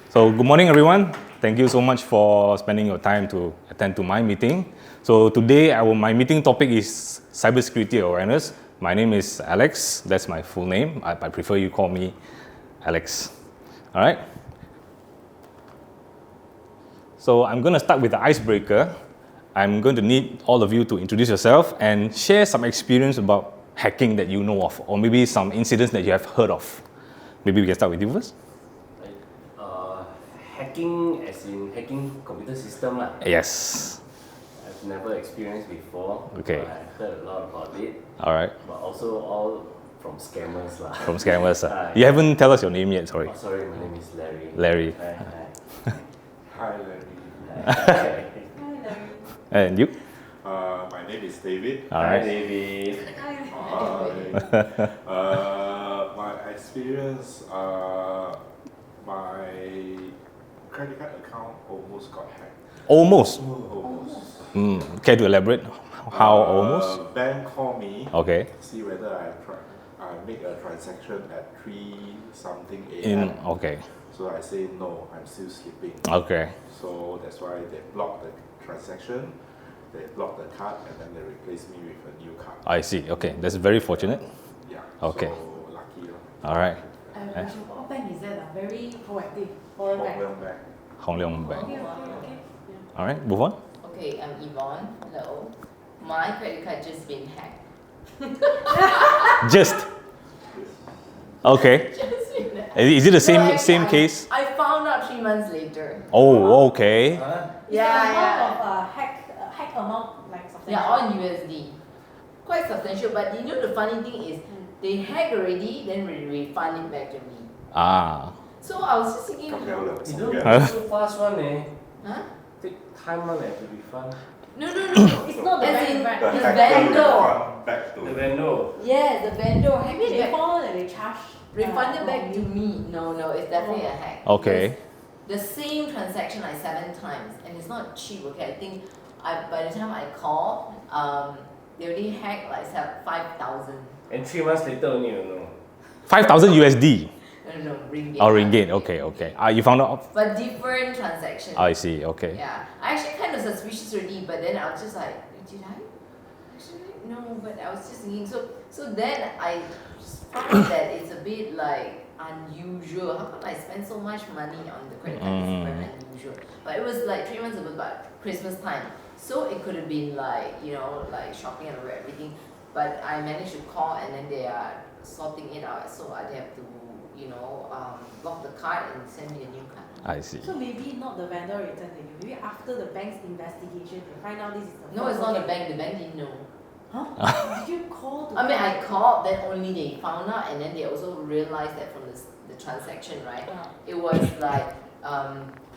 So good morning, everyone. Thank you so much for spending your time to attend to my meeting. So today, my meeting topic is cybersecurity awareness. My name is Alex. That's my full name. I prefer you call me Alex. All right. So I'm going to start with the icebreaker. I'm going to need all of you to introduce yourself and share some experience about hacking that you know of, or maybe some incidents that you have heard of. Maybe we can start with you first. Hacking as in hacking computer system lah. Yes. I've never experienced before. Okay. But I've heard a lot about it. All right. But also all from scammers lah. From scammers. You Yeah. haven't tell us your name yet, sorry. Oh, sorry, my name is Larry. Larry. Hi. Hi, Larry. Hi. And you? My name is David. All Hi, right. David. My experience, my credit card account almost got hacked. Almost. Almost. Care to elaborate? How almost? Bank called me. Okay. See whether I make a transaction at 3-something a.m. Okay. So I say no, I'm still sleeping. Okay. So that's why they blocked the transaction, they blocked the card, and then they replaced me with a new card. I see. Okay. That's very fortunate. Yeah. Okay. So lucky. All right. What bank is that? Very proactive. Hong Foreign bank. Leong Bank. Hong Leong Bank. Okay. Yeah. All right. Move on. Okay, I'm Yvonne. Hello. My credit card just been hacked. Just. Okay. Just been hacked. Is it the No, actually, same case? I found out 3 months later. Oh, okay. Is Yeah, the amount yeah. of hack amount like substantial? Yeah, all in USD. Quite substantial, but you know the funny thing is, they hack already, then refund it back to me. Ah. So I was just thinking, Come here, You don't yeah. go so fast one huh? Take time one to refund. No. It's not the As bank, in, right? The the hacker vendor. refund back to The vendor. Yeah, the vendor hacked Maybe it they back. found that they charge. Refunded back to me. No, it's definitely a hack. Okay. The same transaction like 7 times, and it's not cheap. Okay, I think by the time I called, they already hacked like 5,000. And 3 months later only you know. 5,000 USD. No, ringgit. Oh, ringgit. Okay. You found out? But different transactions. I see. Okay. Yeah, I actually kind of suspicious already, but then I was just like, did I? Actually, no, but I was just thinking. So then I found that it's a bit like unusual. How come I spend so much money on the credit card? It's very unusual. But it was like 3 months ago, but Christmas time. So it could have been like, like shopping and everything. But I managed to call and then they are sorting it out. So I have to, block the card and send me a new card. I see. So maybe not the vendor returned to you. Maybe after the bank's investigation, they find out this is the No, it's fraud. not the bank. The bank didn't know. Huh? Did you call to I called, then only they found out, and then they also realized that from the transaction, right? Yeah. It was like,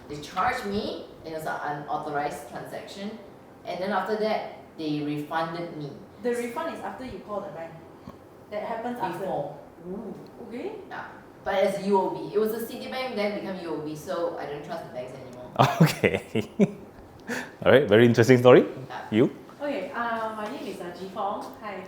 they charged me, and it was an unauthorized transaction, and then after that, they refunded me. The refund is after you call the bank. That happens after. Before. Ooh, okay. Yeah. But as UOB. It was a Citibank, then become UOB, so I don't trust the banks anymore. Okay. All right. Very interesting story. Yeah. You? Okay, my name is Ji Fong. Hi.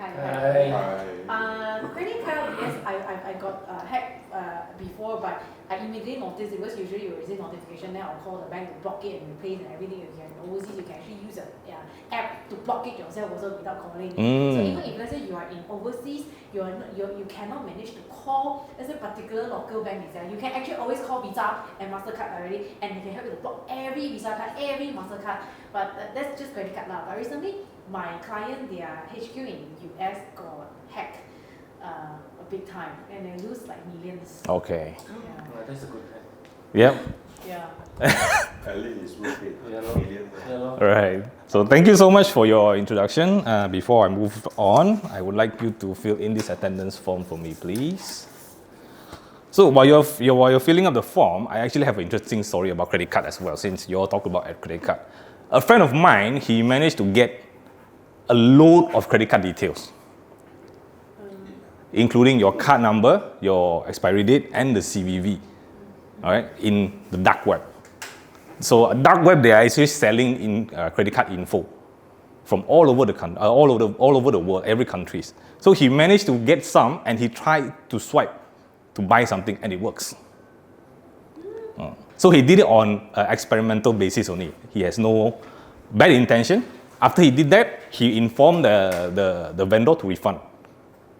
Credit card, because I got hacked before, but I immediately noticed it because usually you receive notification, then I'll call the bank to block it and replace and everything. You can overseas, you can actually use an app to block it yourself also without calling. So even if let's say you are in overseas, you cannot manage to call let's say particular local bank itself. You can actually always call Visa and Mastercard already, and they can help you to block every Visa card, every Mastercard. But that's just credit card now. But recently, my client, their HQ in US got hacked a big time, and they lose like millions. Okay. Yeah. That's a good hack. Yep. Yeah. At least it's worth it. Yeah, no. Millions. Yeah, no. All right. So thank you so much for your introduction. Before I move on, I would like you to fill in this attendance form for me, please. So while you're filling up the form, I actually have an interesting story about credit card as well, since you all talked about a credit card. A friend of mine, he managed to get a load of credit card details, including your card number, your expiry date, and the CVV, all right, in the dark web. So dark web, they are actually selling in credit card info from all over the world, every countries. So he managed to get some, and he tried to swipe to buy something, and it works. So he did it on an experimental basis only. He has no bad intention. After he did that, he informed the vendor to refund.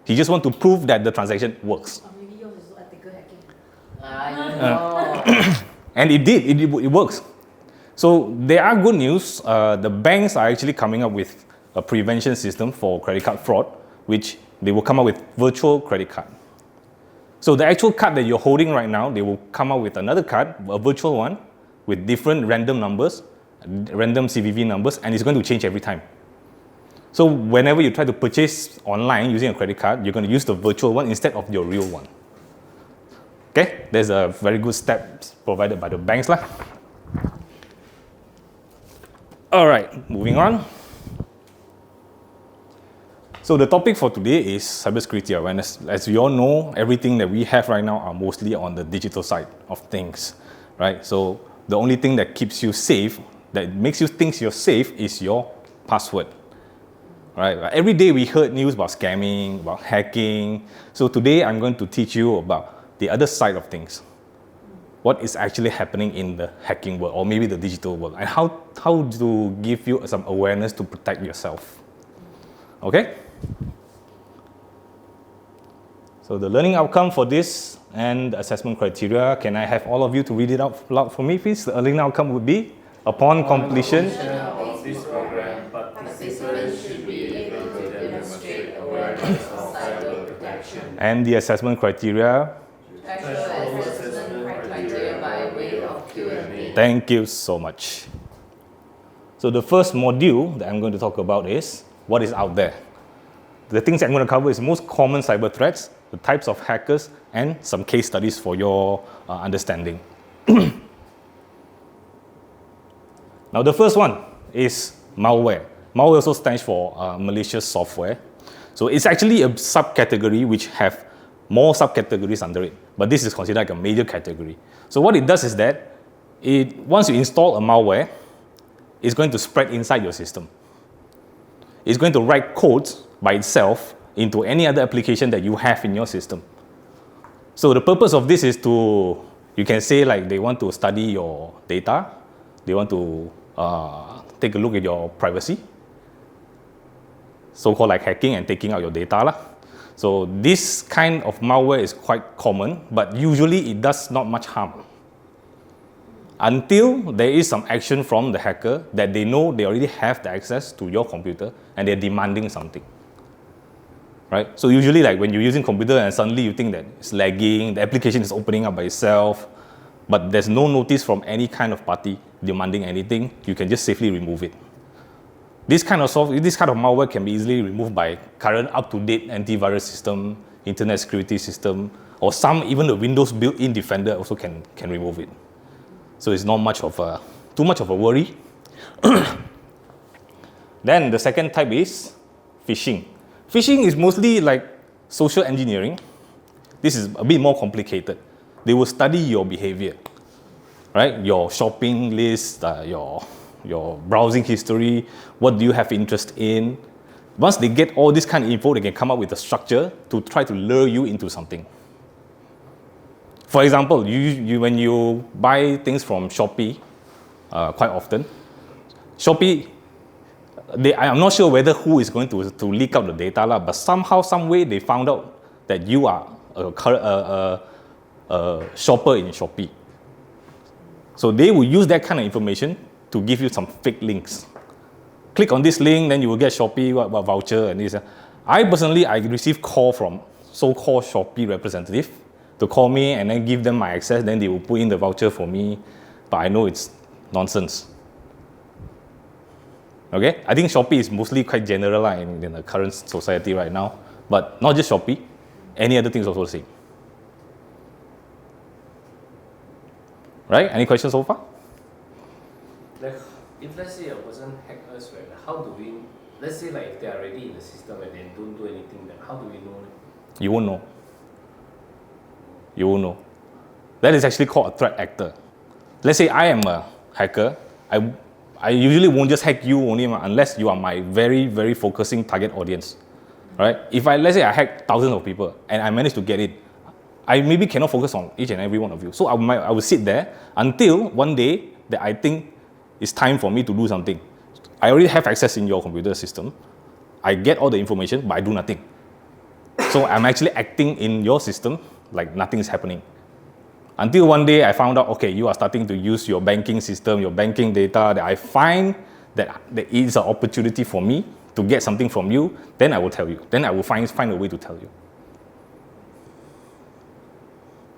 He just want to prove that the transaction works. Or maybe yours is ethical hacking. I don't know. And it did, it works. So there are good news. The banks are actually coming up with a prevention system for credit card fraud, which they will come up with virtual credit card. So the actual card that you're holding right now, they will come up with another card, a virtual one, with different random numbers, random CVV numbers, and it's going to change every time. So whenever you try to purchase online using a credit card, you're going to use the virtual one instead of your real one. Okay, there's a very good step provided by the banks lah. All right, moving on. So the topic for today is cybersecurity awareness. As we all know, everything that we have right now are mostly on the digital side of things, right? So the only thing that keeps you safe, that makes you think you're safe, is your password, right? Every day we heard news about scamming, about hacking. So today I'm going to teach you about the other side of things. What is actually happening in the hacking world, or maybe the digital world, and how to give you some awareness to protect yourself. Okay? So the learning outcome for this and the assessment criteria, can I have all of you to read it out loud for me, please? The learning outcome would be, upon completion, Of this program, participants should be able to demonstrate awareness of cyber protection. and the assessment criteria. Threshold assessment criteria by way of Q&A. Thank you so much. So the first module that I'm going to talk about is what is out there. The things I'm going to cover is most common cyber threats, the types of hackers, and some case studies for your understanding. Now the first one is malware. Malware also stands for malicious software. So it's actually a subcategory which have more subcategories under it, but this is considered like a major category. So what it does is that once you install a malware, it's going to spread inside your system. It's going to write codes by itself into any other application that you have in your system. So the purpose of this is to, you can say like they want to study your data, they want to take a look at your privacy, so-called like hacking and taking out your data lah. So this kind of malware is quite common, but usually it does not much harm. Until there is some action from the hacker that they know they already have the access to your computer and they're demanding something. Right? So usually like when you're using computer and suddenly you think that it's lagging, the application is opening up by itself, but there's no notice from any kind of party demanding anything, you can just safely remove it. This kind of malware can be easily removed by current up-to-date antivirus system, internet security system, or even the Windows built-in Defender also can remove it. So it's not much of too much of a worry. Then the second type is phishing. Phishing is mostly like social engineering. This is a bit more complicated. They will study your behavior, right? Your shopping list, your browsing history, what do you have interest in. Once they get all this kind of info, they can come up with a structure to try to lure you into something. For example, when you buy things from Shopee, quite often, Shopee, I'm not sure whether who is going to leak out the data, but somehow, some way they found out that you are a shopper in Shopee. So they will use that kind of information to give you some fake links. Click on this link, then you will get Shopee what voucher and this. I receive call from so-called Shopee representative to call me and then give them my access, then they will put in the voucher for me, but I know it's nonsense. Okay, I think Shopee is mostly quite general in the current society right now, but not just Shopee, any other things also the same. Right, any questions so far? Like, if let's say a person hack us, right, how do we, let's say like if they are already in the system and they don't do anything, then how do we know? You won't know. You won't know. That is actually called a threat actor. Let's say I am a hacker. I usually won't just hack you only unless you are my very, very focusing target audience. Right? Let's say I hack thousands of people and I manage to get it, I maybe cannot focus on each and every one of you. So I will sit there until one day that I think it's time for me to do something. I already have access in your computer system. I get all the information, but I do nothing. So I'm actually acting in your system like nothing is happening. Until one day I found out, okay, you are starting to use your banking system, your banking data, that I find that there is an opportunity for me to get something from you, then I will tell you. Then I will find a way to tell you.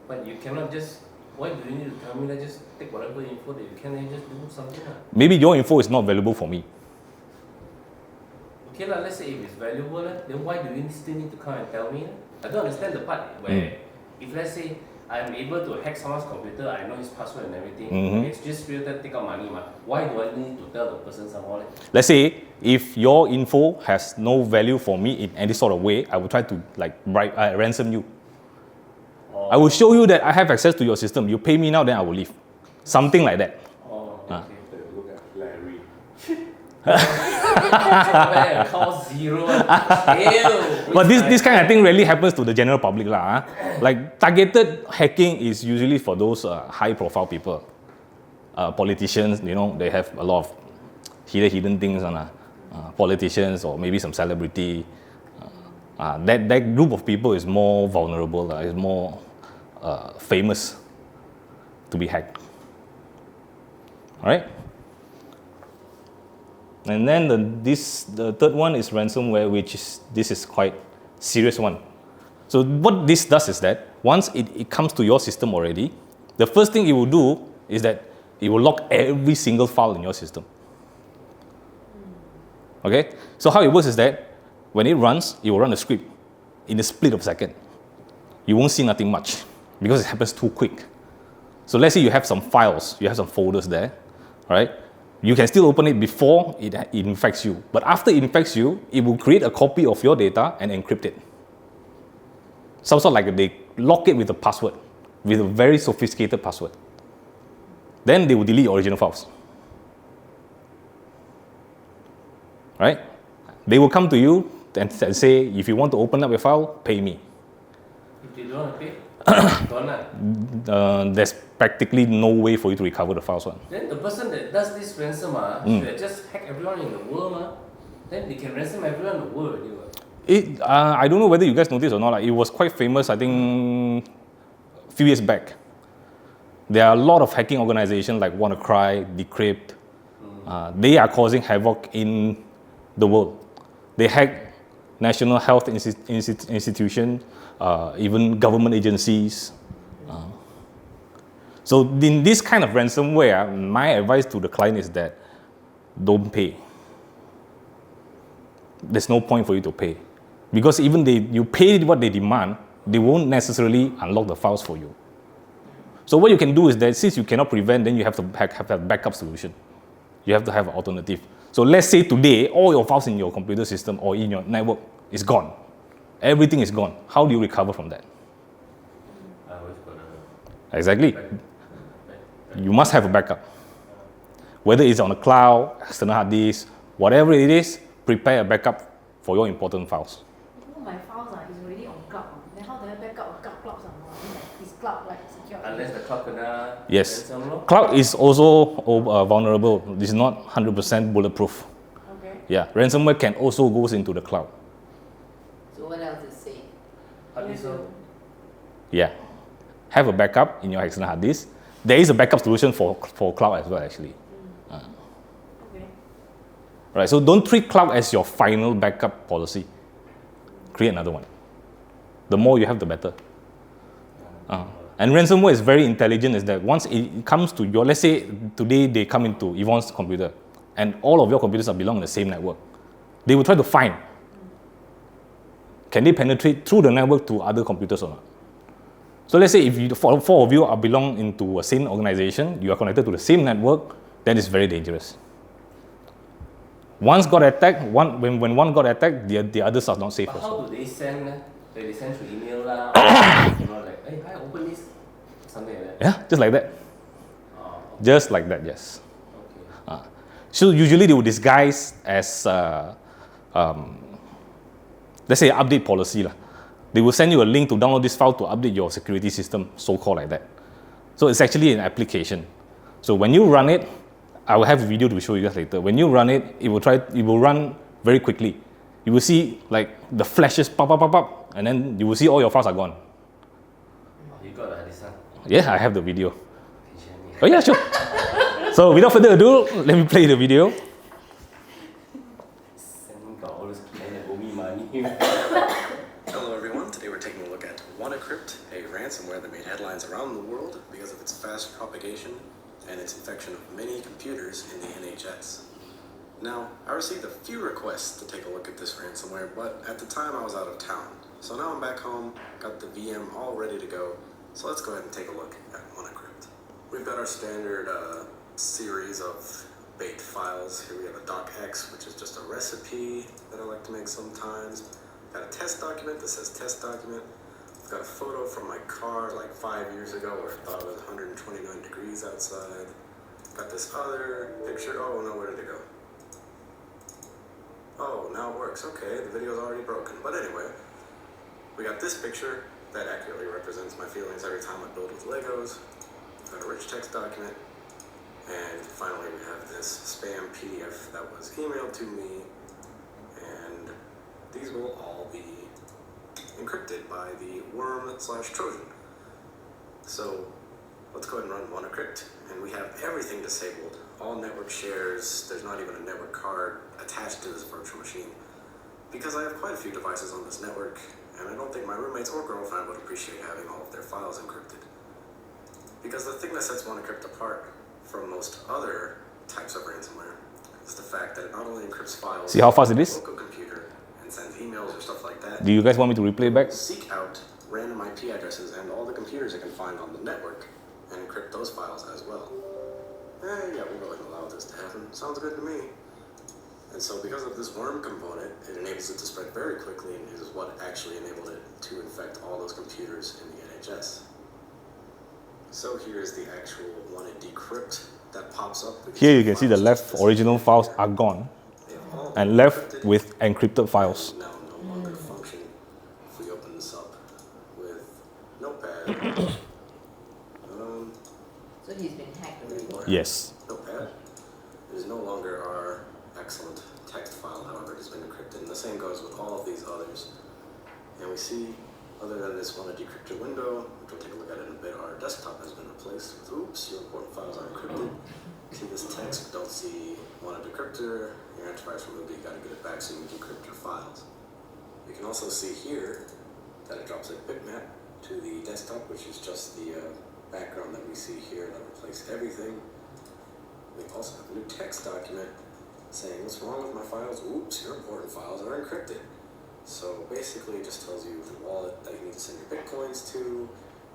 But you cannot just, why do you need to tell me that just take whatever info that you can and just do something? Maybe your info is not valuable for me. Okay, let's say if it's valuable, then why do you still need to come and tell me? I don't understand the part where if let's say I'm able to hack someone's computer, I know his password and everything, it's just real that take out money. Why do I need to tell the person somehow? Let's say if your info has no value for me in any sort of way, I will try to ransom you. Oh. I will show you that I have access to your system. You pay me now, then I will leave. Something like that. Oh, okay. They look at Larry. Cost zero. But this kind of thing rarely happens to the general public. Like targeted hacking is usually for those high profile people. Politicians, they have a lot of hidden things on politicians or maybe some celebrity. That group of people is more vulnerable, is more famous to be hacked. All right? And then the third one is ransomware, this is quite serious one. So what this does is that once it comes to your system already, the first thing it will do is that it will lock every single file in your system. Okay? So how it works is that when it runs, it will run a script in a split of a second. You won't see nothing much because it happens too quick. So let's say you have some files, you have some folders there, right? You can still open it before it infects you. But after it infects you, it will create a copy of your data and encrypt it. Some sort like they lock it with a password, with a very sophisticated password. Then they will delete your original files. Right? They will come to you and say, if you want to open up your file, pay me. If you don't want to pay, don't. There's practically no way for you to recover the files. Then the person that does this ransom should just hack everyone in the world. Then they can ransom everyone in the world already. I don't know whether you guys noticed or not. It was quite famous, I think, a few years back. There are a lot of hacking organizations like WannaCry, Decrypt. They are causing havoc in the world. They hack national health institutions, even government agencies. So in this kind of ransomware, my advice to the client is that don't pay. There's no point for you to pay. Because even you pay what they demand, they won't necessarily unlock the files for you. So what you can do is that since you cannot prevent, then you have to have a backup solution. You have to have an alternative. So let's say today, all your files in your computer system or in your network is gone. Everything is gone. How do you recover from that? Exactly. You must have a backup. Whether it's on the cloud, external hard disk, whatever it is, prepare a backup for your important files. My files is already on cloud. Then how do I back up cloud somehow? Is cloud like secure? Unless the cloud kena Yes. ransom. Cloud is also vulnerable. It's not 100% bulletproof. Okay. Yeah, ransomware can also go into the cloud. So what else is saying? Hard disk, Yeah. Have a backup in your external hard disk. There is a backup solution for cloud as well, actually. Okay. Right, so don't treat cloud as your final backup policy. Create another one. The more you have, the better. And ransomware is very intelligent, is that once it comes to your, let's say today they come into Yvonne's computer and all of your computers are belong in the same network. They will try to find, can they penetrate through the network to other computers or not? So let's say if four of you are belong into a same organization, you are connected to the same network, then it's very dangerous. Once got attacked, when one got attacked, the others are not safe. But also. how do they send? They send through email lah. Like, hey, hi, open this. Something like that. Yeah, just like that. Oh, Just like that, yes. okay. So usually they will disguise as, let's say, update policy. they will send you a link to download this file to update your security system, so-called like that. So it's actually an application. So when you run it, I will have a video to show you guys later. When you run it, it will run very quickly. You will see like the flashes pop, pop, pop, pop, and then you will see all your files are gone. Oh, you got this one? Yeah, I have the video. Can you share me? Oh yeah, sure. So without further ado, let me play the video. Sending got all those clients that owe me money. Hello everyone, today we're taking a look at WannaCrypt, a ransomware that made headlines around the world because of its fast propagation and its infection of many computers in the NHS. Now, I received a few requests to take a look at this ransomware, but at the time I was out of town. So now I'm back home, got the VM all ready to go, so let's go ahead and take a look at WannaCrypt. We've got our standard series of bait files. Here we have a docx, which is just a recipe that I like to make sometimes. Got a test document that says test document. I've got a photo from my car like 5 years ago where I thought it was 129 degrees outside. Got this other picture. Oh no, where did it go? Oh, now it works. Okay, the video's already broken. But anyway, we got this picture that accurately represents my feelings every time I build with Legos. Got a rich text document. And finally we have this spam PDF that was emailed to me. And these will all be encrypted by the worm/Trojan. So let's go ahead and run WannaCrypt, and we have everything disabled. All network shares, there's not even a network card attached to this virtual machine. Because I have quite a few devices on this network, and I don't think my roommates or girlfriend would appreciate having all of their files encrypted. Because the thing that sets WannaCrypt apart from most other types of ransomware is the fact that it not only encrypts files See how fast it is? on a local computer and sends emails or stuff like that. Do you guys want me to replay back? Seek out random IP addresses and all the computers it can find on the network and encrypt those files as well. Yeah, we'll go ahead and allow this to happen. Sounds good to me. And so because of this worm component, it enables it to spread very quickly and is what actually enabled it to infect all those computers in the NHS. So here's the actual wanted decrypt that pops up. Here you can see the left original files are gone and left with encrypted files. Now no longer function. If we open this up with Notepad, So he's been hacked already. Yes. Notepad, it is no longer our excellent text file, however, it has been encrypted. And the same goes with all of these others. And we see, other than this wanted decryptor window, which we'll take a look at in a bit, our desktop has been replaced with, oops, your important files are encrypted. See this text, but don't see wanted decryptor, your antivirus removed, you gotta get it back so you can decrypt your files. You can also see here that it drops a bitmap to the desktop, which is just the background that we see here that replaced everything. We also have a new text document saying, what's wrong with my files? Oops, your important files are encrypted. So basically it just tells you the wallet that you need to send your bitcoins to,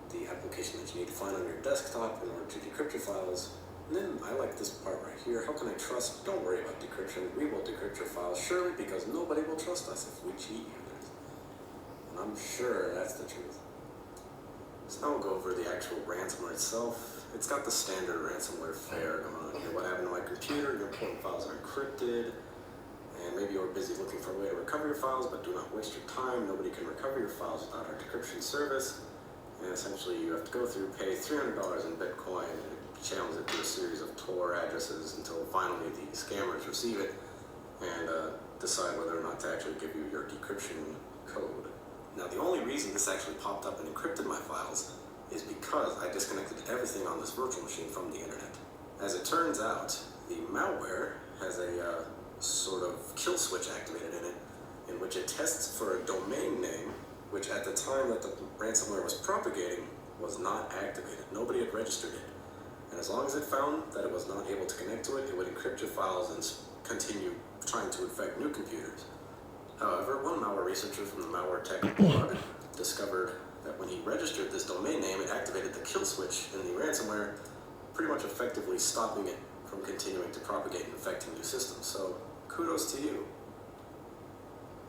the application that you need to find on your desktop in order to decrypt your files. And then I like this part right here. How can I trust? Don't worry about decryption. We will decrypt your files, surely, because nobody will trust us if we cheat users. And I'm sure that's the truth. So now we'll go over the actual ransomware itself. It's got the standard ransomware fare going on here. What happened to my computer? Your important files are encrypted. And maybe you're busy looking for a way to recover your files, but do not waste your time. Nobody can recover your files without our decryption service. And essentially you have to go through, pay $300 in Bitcoin, and it channels it through a series of Tor addresses until finally the scammers receive it and decide whether or not to actually give you your decryption code. Now the only reason this actually popped up and encrypted my files is because I disconnected everything on this virtual machine from the internet. As it turns out, the malware has a sort of kill switch activated in it, in which it tests for a domain name, which at the time that the ransomware was propagating was not activated. Nobody had registered it. And as long as it found that it was not able to connect to it, it would encrypt your files and continue trying to infect new computers. However, one malware researcher from the malware tech blog discovered that when he registered this domain name, it activated the kill switch in the ransomware, pretty much effectively stopping it from continuing to propagate and infecting new systems. So kudos to you.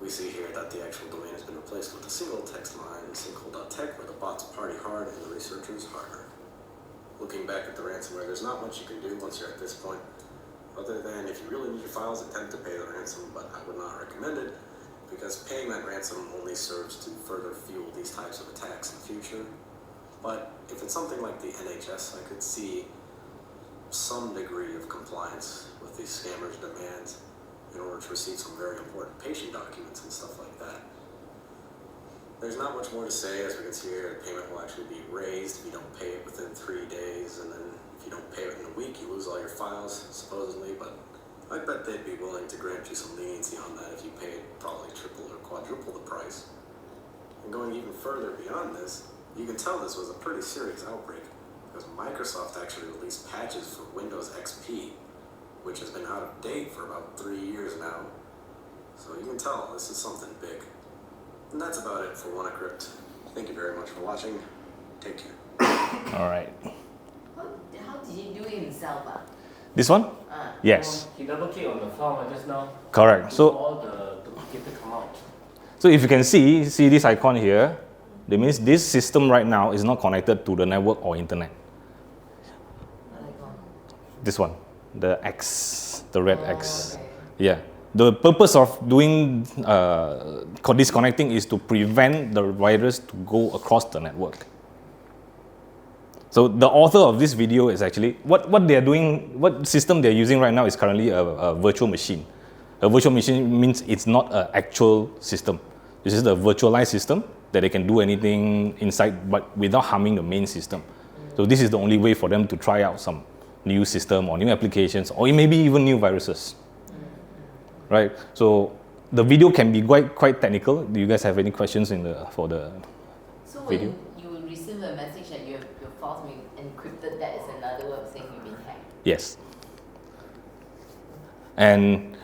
We see here that the actual domain has been replaced with a single text line, sinkhole.tech, where the bots party hard and the researchers harder. Looking back at the ransomware, there's not much you can do once you're at this point, other than if you really need your files, attempt to pay the ransom, but I would not recommend it. because paying that ransom only serves to further fuel these types of attacks in the future. But if it's something like the NHS, I could see some degree of compliance with these scammers' demands in order to receive some very important patient documents and stuff like that. There's not much more to say. As we can see here, the payment will actually be raised if you don't pay it within 3 days, and then if you don't pay it in a week, you lose all your files, supposedly, but I bet they'd be willing to grant you some leniency on that if you paid probably triple or quadruple the price. And going even further beyond this, you can tell this was a pretty serious outbreak, because Microsoft actually released patches for Windows XP, which has been out of date for about 3 years now. So you can tell this is something big. And that's about it for WannaCrypt. Thank you very much for watching. Take care. All right. How did he do it himself? This one? Yes. He double click on the form just now. Correct. So All the duplicated come out. So if you can see this icon here, that means this system right now is not connected to the network or internet. This one, the X, the red X. Okay. Yeah. The purpose of doing disconnecting is to prevent the virus to go across the network. So the author of this video is actually, what they are doing, what system they're using right now is currently a virtual machine. A virtual machine means it's not an actual system. This is a virtualized system that they can do anything inside but without harming the main system. So this is the only way for them to try out some new system or new applications or maybe even new viruses. Right? So the video can be quite technical. Do you guys have any questions for the So video? when you receive a message that your files been encrypted, that is another way of saying you've been hacked. Yes. And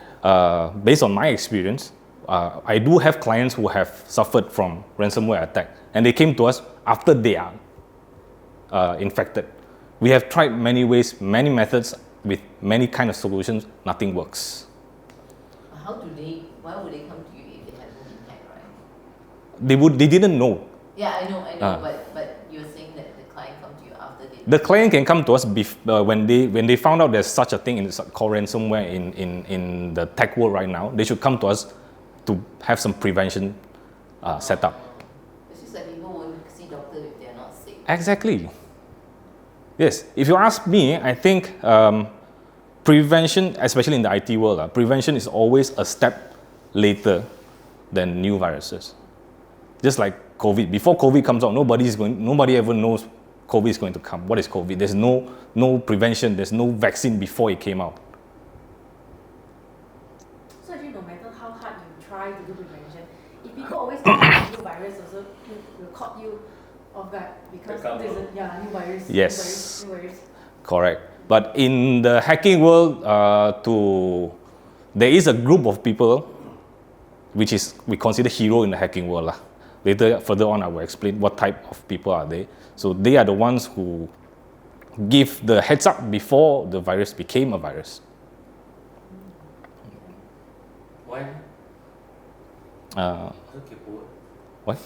based on my experience, I do have clients who have suffered from ransomware attack, and they came to us after they are infected. We have tried many ways, many methods with many kind of solutions. Nothing works. Why would they come to you if they haven't been hacked, right? They didn't know. Yeah, I know, but you're saying that the client come to you after they... The client can come to us when they found out there's such a thing called ransomware in the tech world right now. They should come to us to have some prevention set up. It's just like people won't see doctor if they're not sick. Exactly. Yes. If you ask me, I think prevention, especially in the IT world, prevention is always a step later than new viruses. Just like COVID. Before COVID comes out, nobody ever knows COVID is going to come. What is COVID? There's no prevention. There's no vaccine before it came out. So actually, no matter how hard you try to do prevention, if people always think that new virus also will caught you off guard because there's a new virus. Yes. New virus. Correct. But in the hacking world, there is a group of people which we consider hero in the hacking world. Further on, I will explain what type of people are they. So they are the ones who give the heads up before the virus became a virus. Why? Okay, What?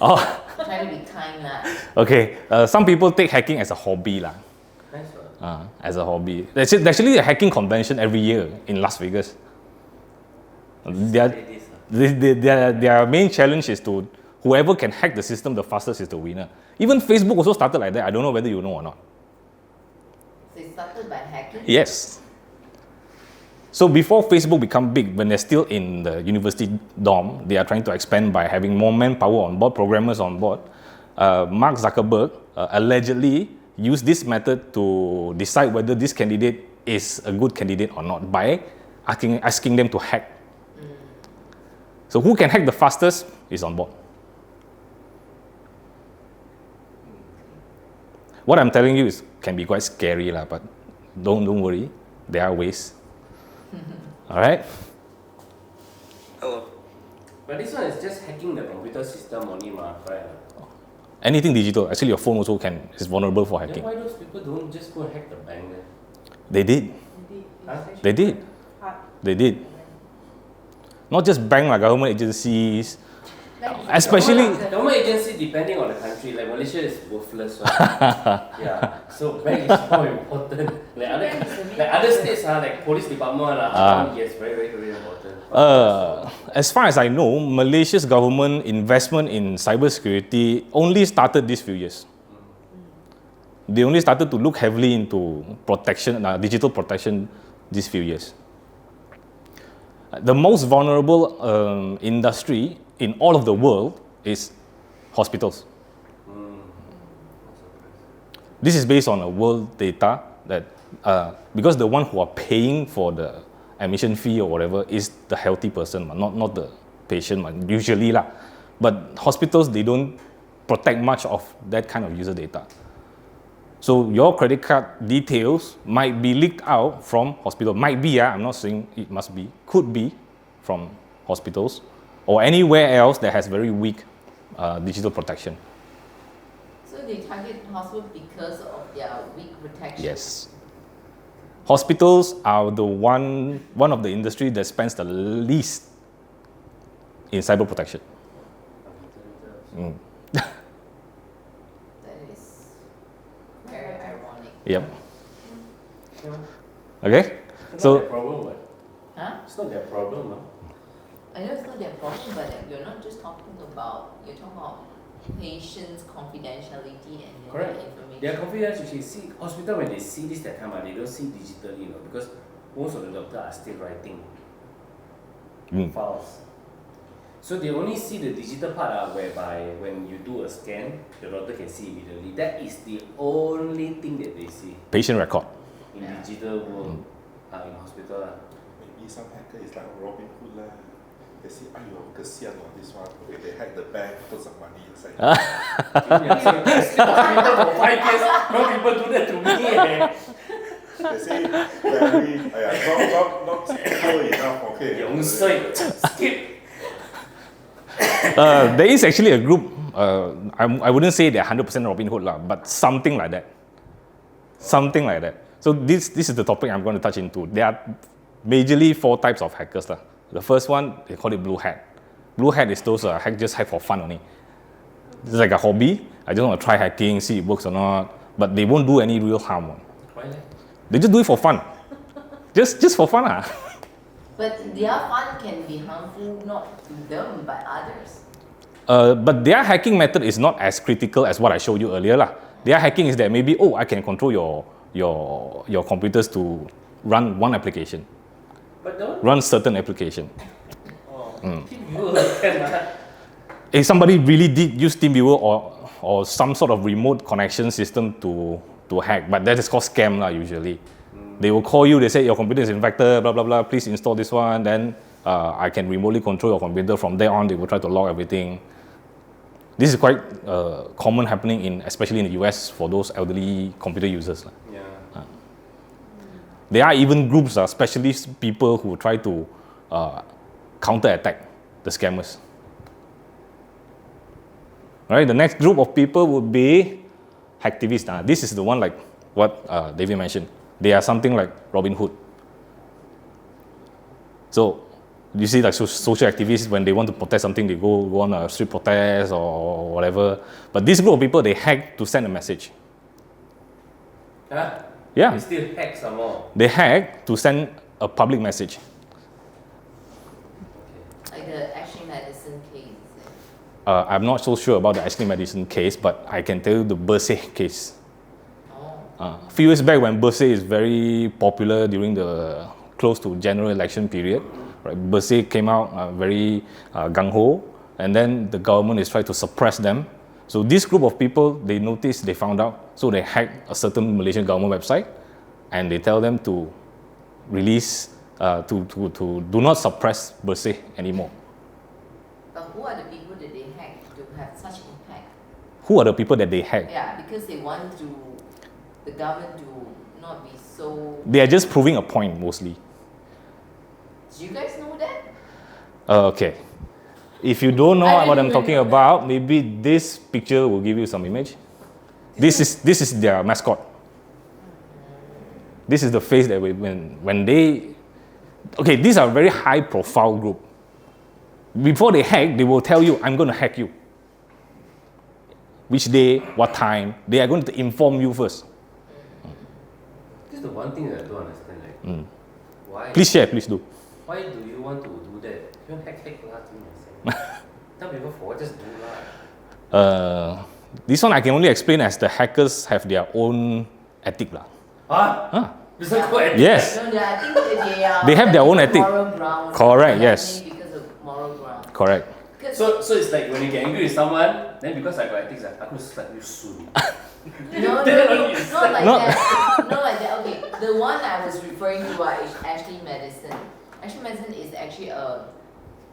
Oh, Try to be kind lah. okay. Some people take hacking as a hobby lah. nice one. As a hobby. There's actually a hacking convention every year in Las Vegas. Their main challenge is to whoever can hack the system the fastest is the winner. Even Facebook also started like that. I don't know whether you know or not. So it started by hacking? Yes. So before Facebook become big, when they're still in the university dorm, they are trying to expand by having more manpower on board, programmers on board. Mark Zuckerberg allegedly used this method to decide whether this candidate is a good candidate or not by asking them to hack. So who can hack the fastest is on board. What I'm telling you can be quite scary, but don't worry, there are ways. All right? Hello. But this one is just hacking the computer system only, right? Anything digital. Actually, your phone also is vulnerable for Then hacking. why those people don't just go hack the bank then? They did. Huh? They did. Hard. They did. Not just bank, government agencies, Especially- Government agency, depending on the country, like Malaysia is worthless, right? Yeah, so bank is more important. Like other states, like police department, yes, very, very, very important. As far as I know, Malaysia's government investment in cybersecurity only started these few years. They only started to look heavily into protection, digital protection, these few years. The most vulnerable industry in all of the world is hospitals. This is based on a world data that because the one who are paying for the admission fee or whatever is the healthy person, not the patient, usually lah. But hospitals, they don't protect much of that kind of user data. So your credit card details might be leaked out from hospital. Might be, I'm not saying it must be. Could be from hospitals or anywhere else that has very weak digital protection. So they target hospitals because of their weak protection? Yes. Hospitals are the one of the industry that spends the least in cyber protection. That is very ironic. Yep. Okay. It's So not their problem, but Huh? it's not their problem, I know it's not their problem, but you're not just talking about, you're talking about patients' confidentiality and their Correct. information. They are confident. You see, hospital when they see this that time, they don't see digitally, because most of the doctors are still writing files. So they only see the digital part, whereby when you do a scan, the doctor can see immediately. That is the only thing that they see patient record. in digital world, in hospital. Maybe some hacker is like Robin Hood lah. They say, "Ayo, kesian on this one." Okay, they hack the bank, put some money inside. Still hospital for 5 years. No people do that to me. They say very, not secure enough. Okay. 永岁 skip. There is actually a group. I wouldn't say they're 100% Robin Hood lah, but something like that. Something like that. So this is the topic I'm going to touch into. There are majorly 4 types of hackers lah. The first one, they call it blue hat. Blue hat is those just hack for fun only. It's like a hobby. I just want to try hacking, see it works or not. But they won't do any real harm. Why? They just do it for fun. just for fun. But their fun can be harmful not to them but others. But their hacking method is not as critical as what I showed you earlier lah. Their hacking is that maybe, I can control your computers to run one application, But the one, run certain application. TeamViewer can. If somebody really did use TeamViewer or some sort of remote connection system to hack, but that is called scam lah usually. They will call you, they say your computer is infected, blah blah blah, please install this one, then I can remotely control your computer. From there on, they will try to log everything. This is quite common happening especially in the US for those elderly computer users. Yeah. There are even groups, specialist people who try to counter-attack the scammers. Right, the next group of people would be hacktivists. This is the one like what David mentioned. They are something like Robin Hood. So you see like social activists, when they want to protest something, they go on a street protest or whatever. But this group of people, they hack to send a message. Huh? Yeah. They still hack some more. They hack to send a public message. Like the Ashley Madison case. I'm not so sure about the Ashley Madison case, but I can tell you the Bersih case. A few years back when Bersih is very popular during the close to general election period, right? Bersih came out very gung-ho, and then the government is trying to suppress them. So this group of people, they noticed, they found out, so they hacked a certain Malaysian government website, and they tell them to release, to do not suppress Bersih anymore. But who are the people that they hack to have such impact? Who are the people that they hack? Yeah, because they want the government to not be so... They are just proving a point mostly. Do you guys know that? Okay. If you don't know I what didn't I'm talking even know about, maybe this picture will give you some image. This is their mascot. This is the face that when they... Okay, these are a very high profile group. Before they hack, they will tell you, I'm going to hack you. Which day, what time, they are going to inform you first. This is the one thing that I don't understand. Like, why? Please share, please do. Why do you want to do that? You want hack lah, tell people for what, just do lah. This one I can only explain as the hackers have their own ethic lah. Huh? This is quite Yes. No, I think They have their own ethic. moral ground. Correct, They're yes. happening because of moral ground. Correct. Because So it's like when you get angry with someone, then because I got ethics, I'm going to slap you soon. no, not like No. that. Not like that. Okay, the one I was referring to is Ashley Madison. Ashley Madison is actually a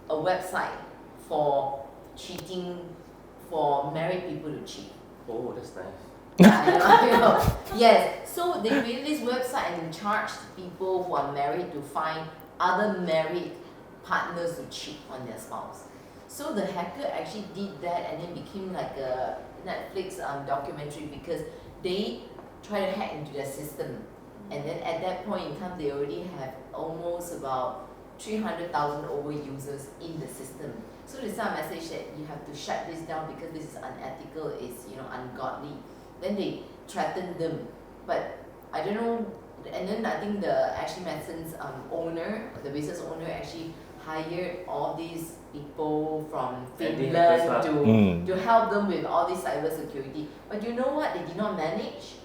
website for cheating, for married people to cheat. Oh, that's nice. Yeah. Yes. So they created this website and charged people who are married to find other married partners to cheat on their spouse. So the hacker actually did that and then became like a Netflix documentary because they try to hack into their system. And then at that point in time, they already have almost about 300,000 over users in the system. So they sent a message that you have to shut this down because this is unethical, it's ungodly. Then they threatened them, but I don't know. And then I think the Ashley Madison's owner, the business owner, actually hired all these people from Finland to help them with all this cyber security. But you know what? They did not manage,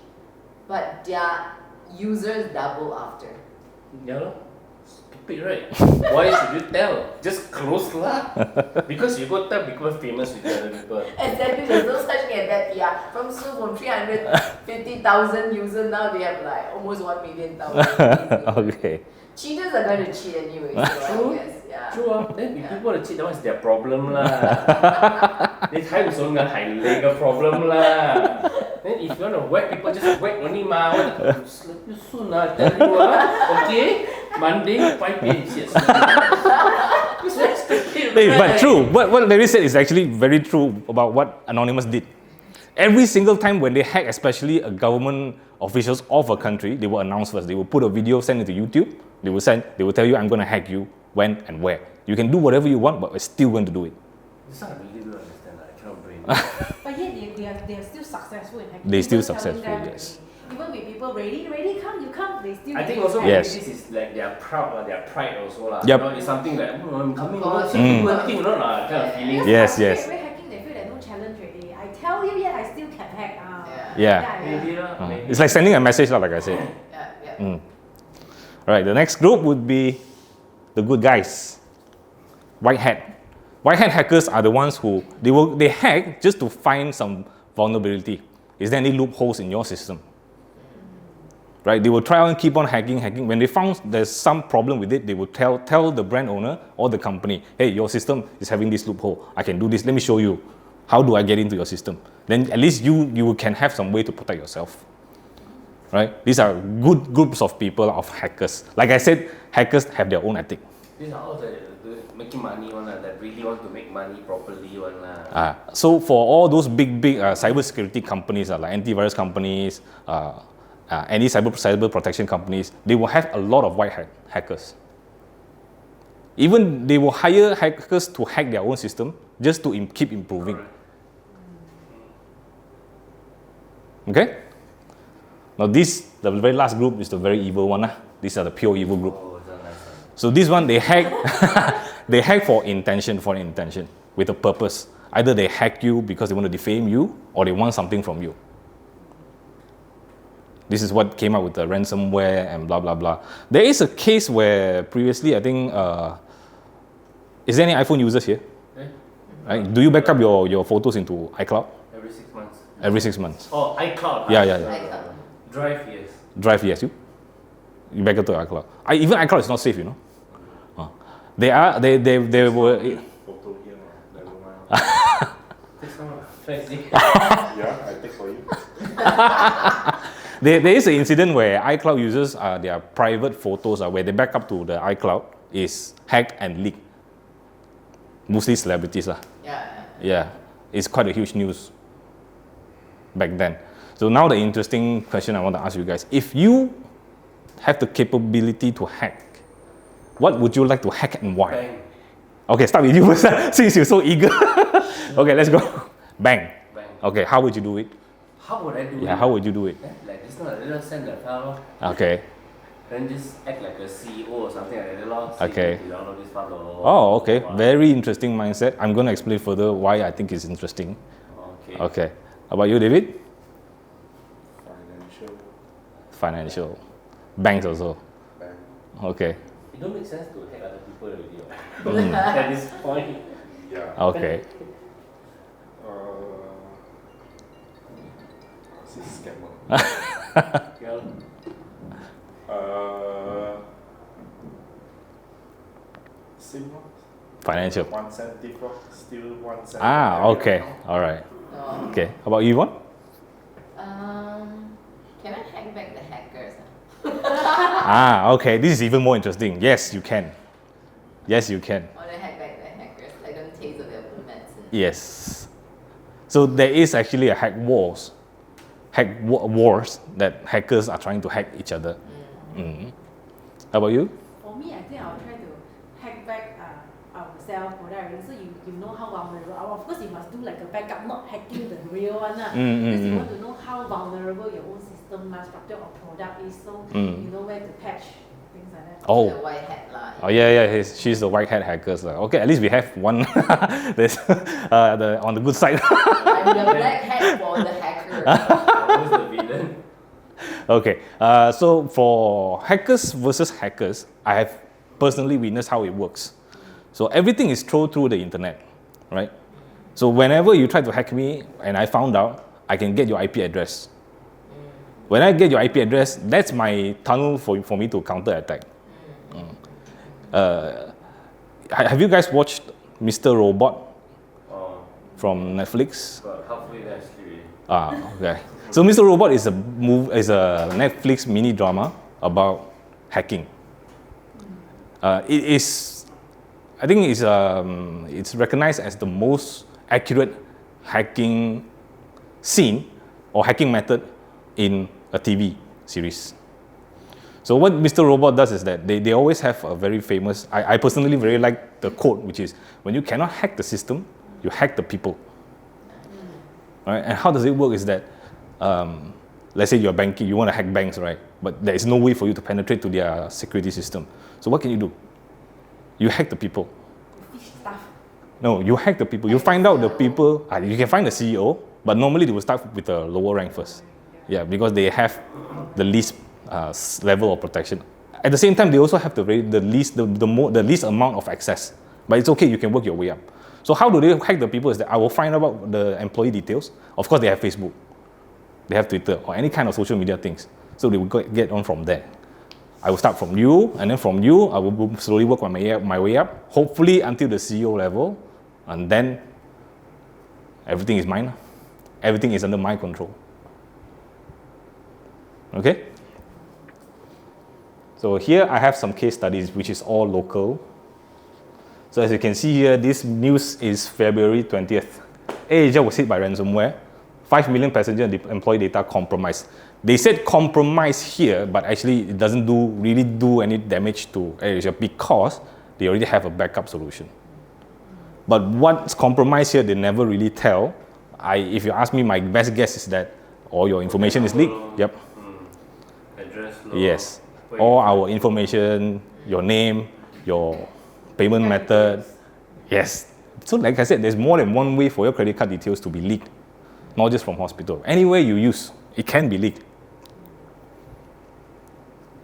but their users double after. Yeah, lor. Stupid, right? Why should you tell? Just close lah. Because you go tell people famous with the other people. Exactly, there's no such thing as that PR. From 350,000 users, now they have like almost 1 million. Okay. Cheaters are going to cheat anyway, so I guess, yeah. True then if people want to cheat, that one's their problem lah. They try to solve the problem lah. Then if you want to whack people, just whack only ma. What? Slap you soon lah, tell you okay? Monday 5 p.m. Yes. It's very stupid. Hey, right? but true, what Larry said is actually very true about what Anonymous did. Every single time when they hack, especially a government officials of a country, they will announce first. They will put a video, send it to YouTube. They will tell you, I'm going to hack you, when and where. You can do whatever you want, but we're still going to do it. This one I really don't understand. I cannot brain. But yet they are still successful in hacking. They still Even telling successful, them, yes. Even with people ready, come, you come, they still. I think ready also to maybe hack. Yes. this is like their proud, their pride also lah. Yep. You know, it's something like I'm coming over, course. see people anything, you know lah, kind of feeling. Yes, Because yes. straight away hacking, they feel like no challenge already. I tell you, yet I still can hack. Yeah. Maybe lah, maybe. It's like sending a message, like I said. Yeah. All right, the next group would be the good guys. White hat. White hat hackers are the ones who they hack just to find some vulnerability. Is there any loopholes in your system? Right? They will try and keep on hacking. When they found there's some problem with it, they will tell the brand owner or the company, hey, your system is having this loophole. I can do this. Let me show you. How do I get into your system? Then at least you can have some way to protect yourself. Right? These are good groups of people, of hackers. Like I said, hackers have their own ethic. These are all the making money one lah, that really want to make money properly one lah. So for all those big cybersecurity companies, like antivirus companies, any cyber protection companies, they will have a lot of white hat hackers. Even they will hire hackers to hack their own system just to keep improving. Correct. Okay? Now the very last group is the very evil one. These are the pure evil group. Oh, it's a nice one. So this one, they hack, they hack for an intention, with a purpose. Either they hack you because they want to defame you, or they want something from you. This is what came out with the ransomware and blah, blah, blah. There is a case where previously, I think, is there any iPhone users here? Right? Do you back up your photos into iCloud? Every 6 months. Every 6 months. Oh, iCloud. Yeah. Drive, yes. Drive, yes, you back up to iCloud. Even iCloud is not safe, you know. They were. Photo here, never mind. Take some. Thanks. Yeah, I take for you. There is an incident where iCloud users, their private photos, where they back up to the iCloud, is hacked and leaked. Mostly celebrities. Yeah, it's quite a huge news back then. So now the interesting question I want to ask you guys, if you have the capability to hack, what would you like to hack and why? Bang. Okay, start with you first, since you're so eager. Okay, let's go. Bang. Bang. Okay, how would you do it? How would I do it? Yeah, how would you do it? Like this one, I just send the file, Okay. then just act like a CEO or something like that, lor. Okay. You download this file, lor. Oh, okay. Very interesting mindset. I'm going to explain further why I think it's interesting. Okay. Okay. How about you, David? Financial Financial. Banks also. bank. Okay. It don't make sense to hack other people already. Mm. At this point. Yeah. Okay. This is scammer. Yeah. Same lor. Financial. 1 cent tip lor. Still 1 cent. Ah, every okay. account. All right. Oh. Okay. How about you, Yvonne? Can I hack back the hackers? Ah, okay. This is even more interesting. Yes, you can. Yes, you can. I want to hack back the hackers. I don't taste of their medicine. Yes. So there is actually a wars that hackers are trying to hack each other. Mm. How about you? For me, I think I'll try to hack back ourselves, product. So you know how vulnerable. Of course, you must do like a backup, not hacking the real one. Because you want to know how vulnerable your own system, structure or product is. So you know where to patch, things like that. Oh. The white hat lah. Oh yeah, she's the white hat hackers. Okay, at least we have one. There's on the good side. I'm the black hat for the hacker. Who's the villain? Okay, so for hackers versus hackers, I have personally witnessed how it works. So everything is thrown through the internet, right? So whenever you try to hack me and I found out, I can get your IP address. When I get your IP address, that's my tunnel for me to counter attack. Have you guys watched Mr. Robot Oh, from Netflix? but halfway there actually. Ah, okay. So Mr. Robot is a Netflix mini drama about hacking. It is, I think it's recognized as the most accurate hacking scene or hacking method in a TV series. So what Mr. Robot does is that they always have a very famous, I personally very like the quote, which is, when you cannot hack the system, you hack the people. Right? And how does it work is that, let's say you're banking, you want to hack banks, right? But there is no way for you to penetrate to their security system. So what can you do? You hack the people. Fish stuff. No, you hack the people. You find out the people, you can find the CEO, but normally they will start with a lower rank first. Yeah, because they have the least level of protection. At the same time, they also have the least amount of access. But it's okay, you can work your way up. So how do they hack the people is that I will find out about the employee details. Of course, they have Facebook. They have Twitter or any kind of social media things. So they will get on from there. I will start from you, and then from you, I will slowly work my way up, hopefully until the CEO level, and then everything is mine. Everything is under my control. Okay? So here I have some case studies, which is all local. So as you can see here, this news is February 20th. AirAsia was hit by ransomware. 5 million passenger and employee data compromised. They said compromise here, but actually it doesn't really do any damage to AirAsia because they already have a backup solution. But what's compromised here, they never really tell. If you ask me, my best guess is that all your information is leaked. Yep. Address, Yes. All our information, your name, your payment method. Yes. So like I said, there's more than one way for your credit card details to be leaked, not just from hospital. Anywhere you use, it can be leaked.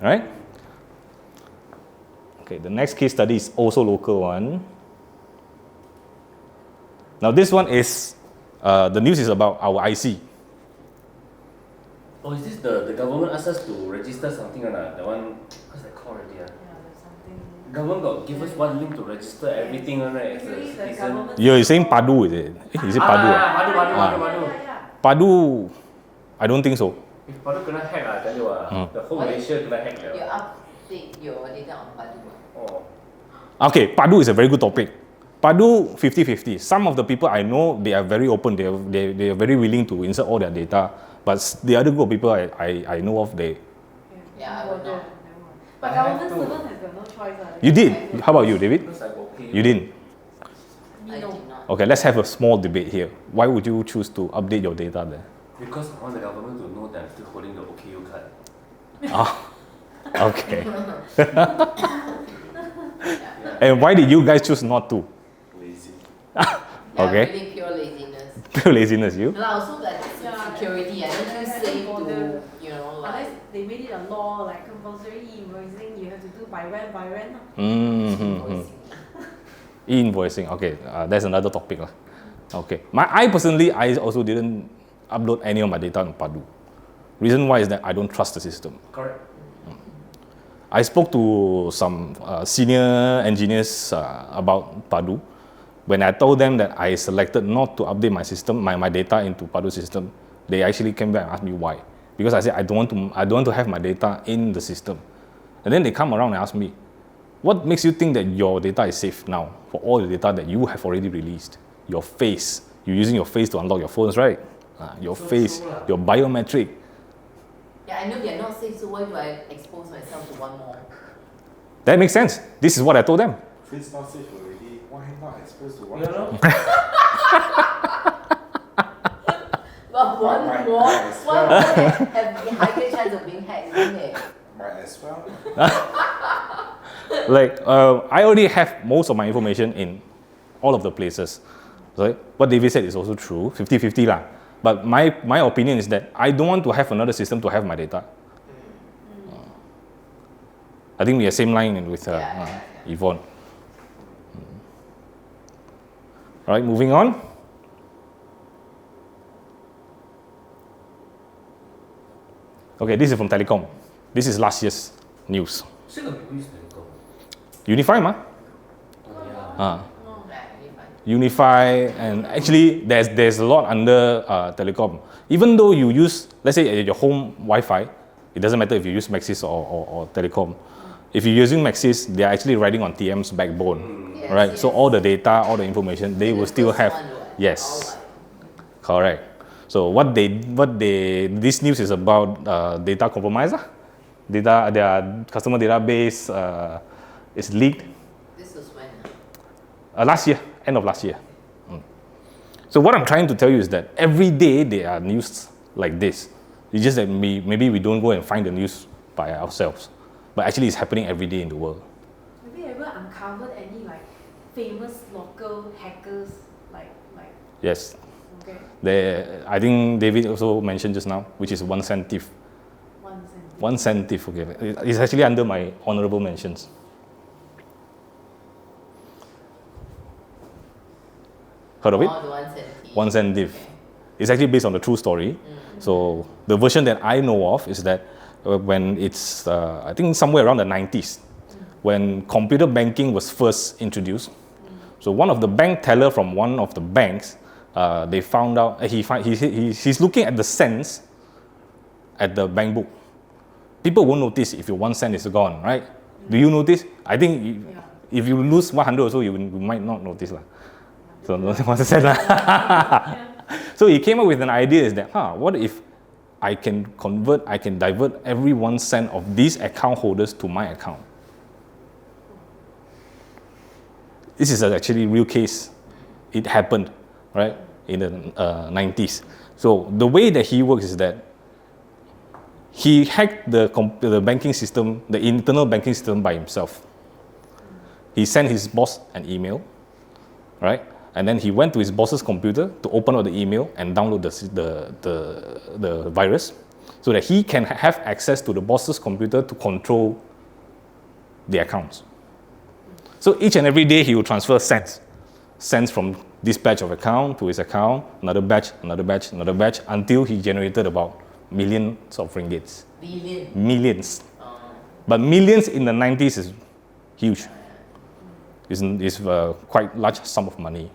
All right? Okay, the next case study is also local one. Now this one is, the news is about our IC. Oh, is this the government asked us to register something or not? The one, what's that called already? Yeah, there's something. Government got give us one link to register everything on right as a Usually the citizen. government. You're saying Padu, is it? Is it Padu? Padu. Padu, I don't think so. If Padu kena hack, I tell you the whole Malaysia kena hack. You update your data on Padu. Oh. Okay, Padu is a very good topic. Padu 50-50. Some of the people I know, they are very open. They are very willing to insert all their data. But the other group of people I know of, they... Yeah, I would not. But government servant has got no choice. You did? How about you, David? Because I'm okay. You didn't? Okay, let's have a small debate here. Why would you choose to update your data there? Because I want the government to know that I'm still holding the OKU card. Okay. And why did you guys choose not to? Lazy. Yeah, Okay. really pure laziness. Pure laziness, you? And also like security, I don't feel safe to, you know, Unless like they made it a law like compulsory invoicing, you have to do by when. Mm-hmm. voicing. E-invoicing, okay, that's another topic. Okay, I personally, I also didn't upload any of my data on Padu. Reason why is that I don't trust the system. Correct. I spoke to some senior engineers about Padu. When I told them that I selected not to update my system, my data into Padu system, they actually came back and asked me why. Because I said I don't want to have my data in the system. And then they come around and ask me, what makes you think that your data is safe now for all the data that you have already released? Your face, you're using your face to unlock your phones, right? Your So face, true lah. your biometric. Yeah, I know they're not safe, so why do I expose myself to one more? That makes sense. This is what I told them. If it's not safe already, why not exposed to one? You know? But one Might more as well. have a higher chance of being hacked, isn't it? Might as well. Like, I already have most of my information in all of the places. Right? What David said is also true, 50-50 lah. But my opinion is that I don't want to have another system to have my data. I think we are same line with Yvonne. All right, moving on. Okay, this is from Telecom. This is last year's news. Still got people use Telecom. Unify, ma? Oh yeah. Ah. Right, really fun. Unify, and actually there's a lot under Telecom. Even though you use, let's say your home Wi-Fi, it doesn't matter if you use Maxis or Telecom. If you're using Maxis, they're actually riding on TM's backbone, Yes, right? yes. So all the data, all the information, they will still have. Yes, correct. So this news is about data compromise. Their customer database is leaked. This was when? Last year, end of last year. So what I'm trying to tell you is that every day there are news like this. It's just that maybe we don't go and find the news by ourselves, but actually it's happening every day in the world. Have you ever uncovered any like famous local hackers like Yes, okay, I think David also mentioned just now, which is 1 cent thief. 1 cent? 1 cent thief, okay. It's actually under my honorable mentions. Heard of it? Oh, the 1 cent. 1 cent thief. It's actually based on the true story. So the version that I know of is that when it's, I think somewhere around the 90s, when computer banking was first introduced. So one of the bank teller from one of the banks, they found out, he's looking at the cents at the bank book. People won't notice if your 1 cent is gone, right? Do you notice? I think if you lose 100 or so, you might not notice. So no 1 cent. So he came up with an idea is that, what if I can divert every 1 cent of these account holders to my account? This is actually a real case. It happened, right, in the 90s. So the way that he works is that he hacked the banking system, the internal banking system by himself. He sent his boss an email, right? And then he went to his boss's computer to open up the email and download the virus so that he can have access to the boss's computer to control the accounts. So each and every day he will transfer cents from this batch of account to his account, another batch, until he generated about millions of ringgits. Millions. But millions in the 90s is huge. It's quite large sum of money.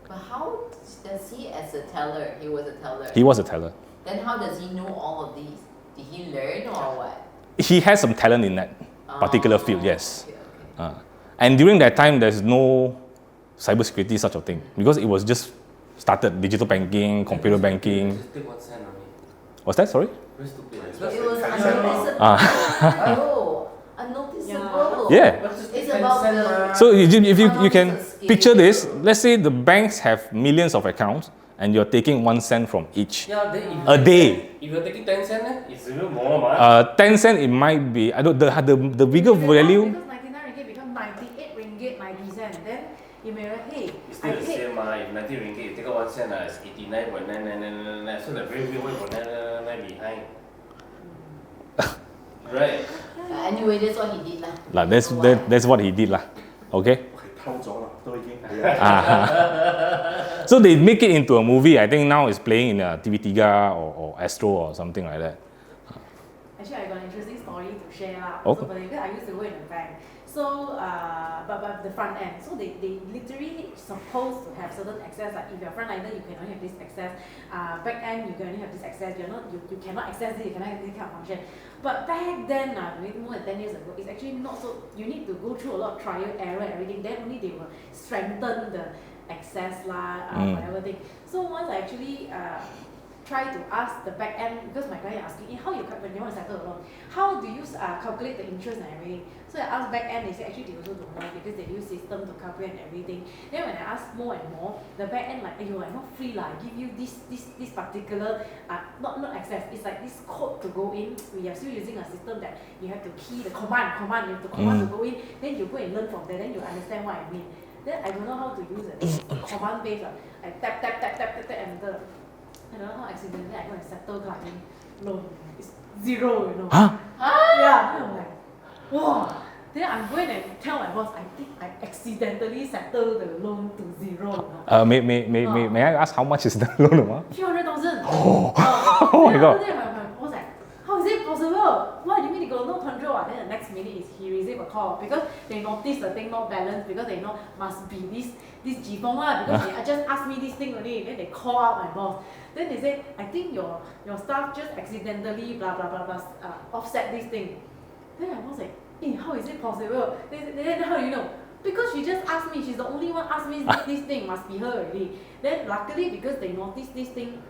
But how does he, as a teller, he was a teller? He was a teller. Then how does he know all of these? Did he learn or what? He has some talent in that particular field, yes. Okay. And during that time, there's no cybersecurity such a thing because it was just started digital banking, computer banking. Just take 1 cent only. What's that? Sorry? Very stupid. It was unnoticeable. Oh, unnoticeable. Yeah. It's a about 10 cent the- mah. So if you can Economics of picture scale. this, let's say the banks have millions of accounts and you're taking 1 cent from each. Yeah, then if A you day. If you're taking 10 cent, it's even more, mah. 10 cent it might be, I don't, the bigger value, Because 99 ringgit become 98 ringgit 90 cent. Then you may like, hey, It's I still the paid. same, mah. If 90 ringgit, you take out 1 cent, it's 89.9999. So the very weird one for 999 behind. Right. Anyway, that's what he did lah. lah. That's what he did lah. Okay. 偷咗啦，都已經係 So they make it into a movie. I think now it's playing in TV3 or Astro or something like that. Actually, I got an interesting story to share lah. Okay. So, but because I used to work in a bank. So, but the front end. So they literally supposed to have certain access. Like if you're frontliner, you can only have this access. Back end, you can only have this access. You cannot access this. You cannot have this kind of function. But back then, maybe more than 10 years ago, it's actually not so. You need to go through a lot of trial, error, and everything. Then only they will strengthen the access lah, whatever thing. So once I actually try to ask the back end, because my client asking, how you when you want to settle a loan, how do you calculate the interest and everything? So I asked back end, they say actually they also don't know because they use system to calculate and everything. Then when I ask more and more, the back end like, I'm not free lah, I give you this particular not access. It's like this code to go in. We are still using a system that you have to key the command. You have to command to go in. Then you go and learn from there. Then you understand what I mean. Then I don't know how to use it. It's command based. I tap enter. I don't know how accidentally I go and settle client loan. It's zero, you know. Huh? Yeah. Then I'm like, wow. Then I'm going and tell my boss, I think I accidentally settled the loan to zero. You know. May I ask how much is the loan amount? 300,000. Oh my God. Then my boss like, how is it possible? What do you mean you got no control? Then the next minute is he received a call because they noticed the thing not balanced because they know must be this Jifong lah because they just asked me this thing only. Then they call out my boss. Then they say, I think your staff just accidentally blah blah blah blah offset this thing. Then my boss like, how is it possible? Then how do you know? Because she just asked me, she's the only one asked me this thing, must be her already. Then luckily because they noticed this thing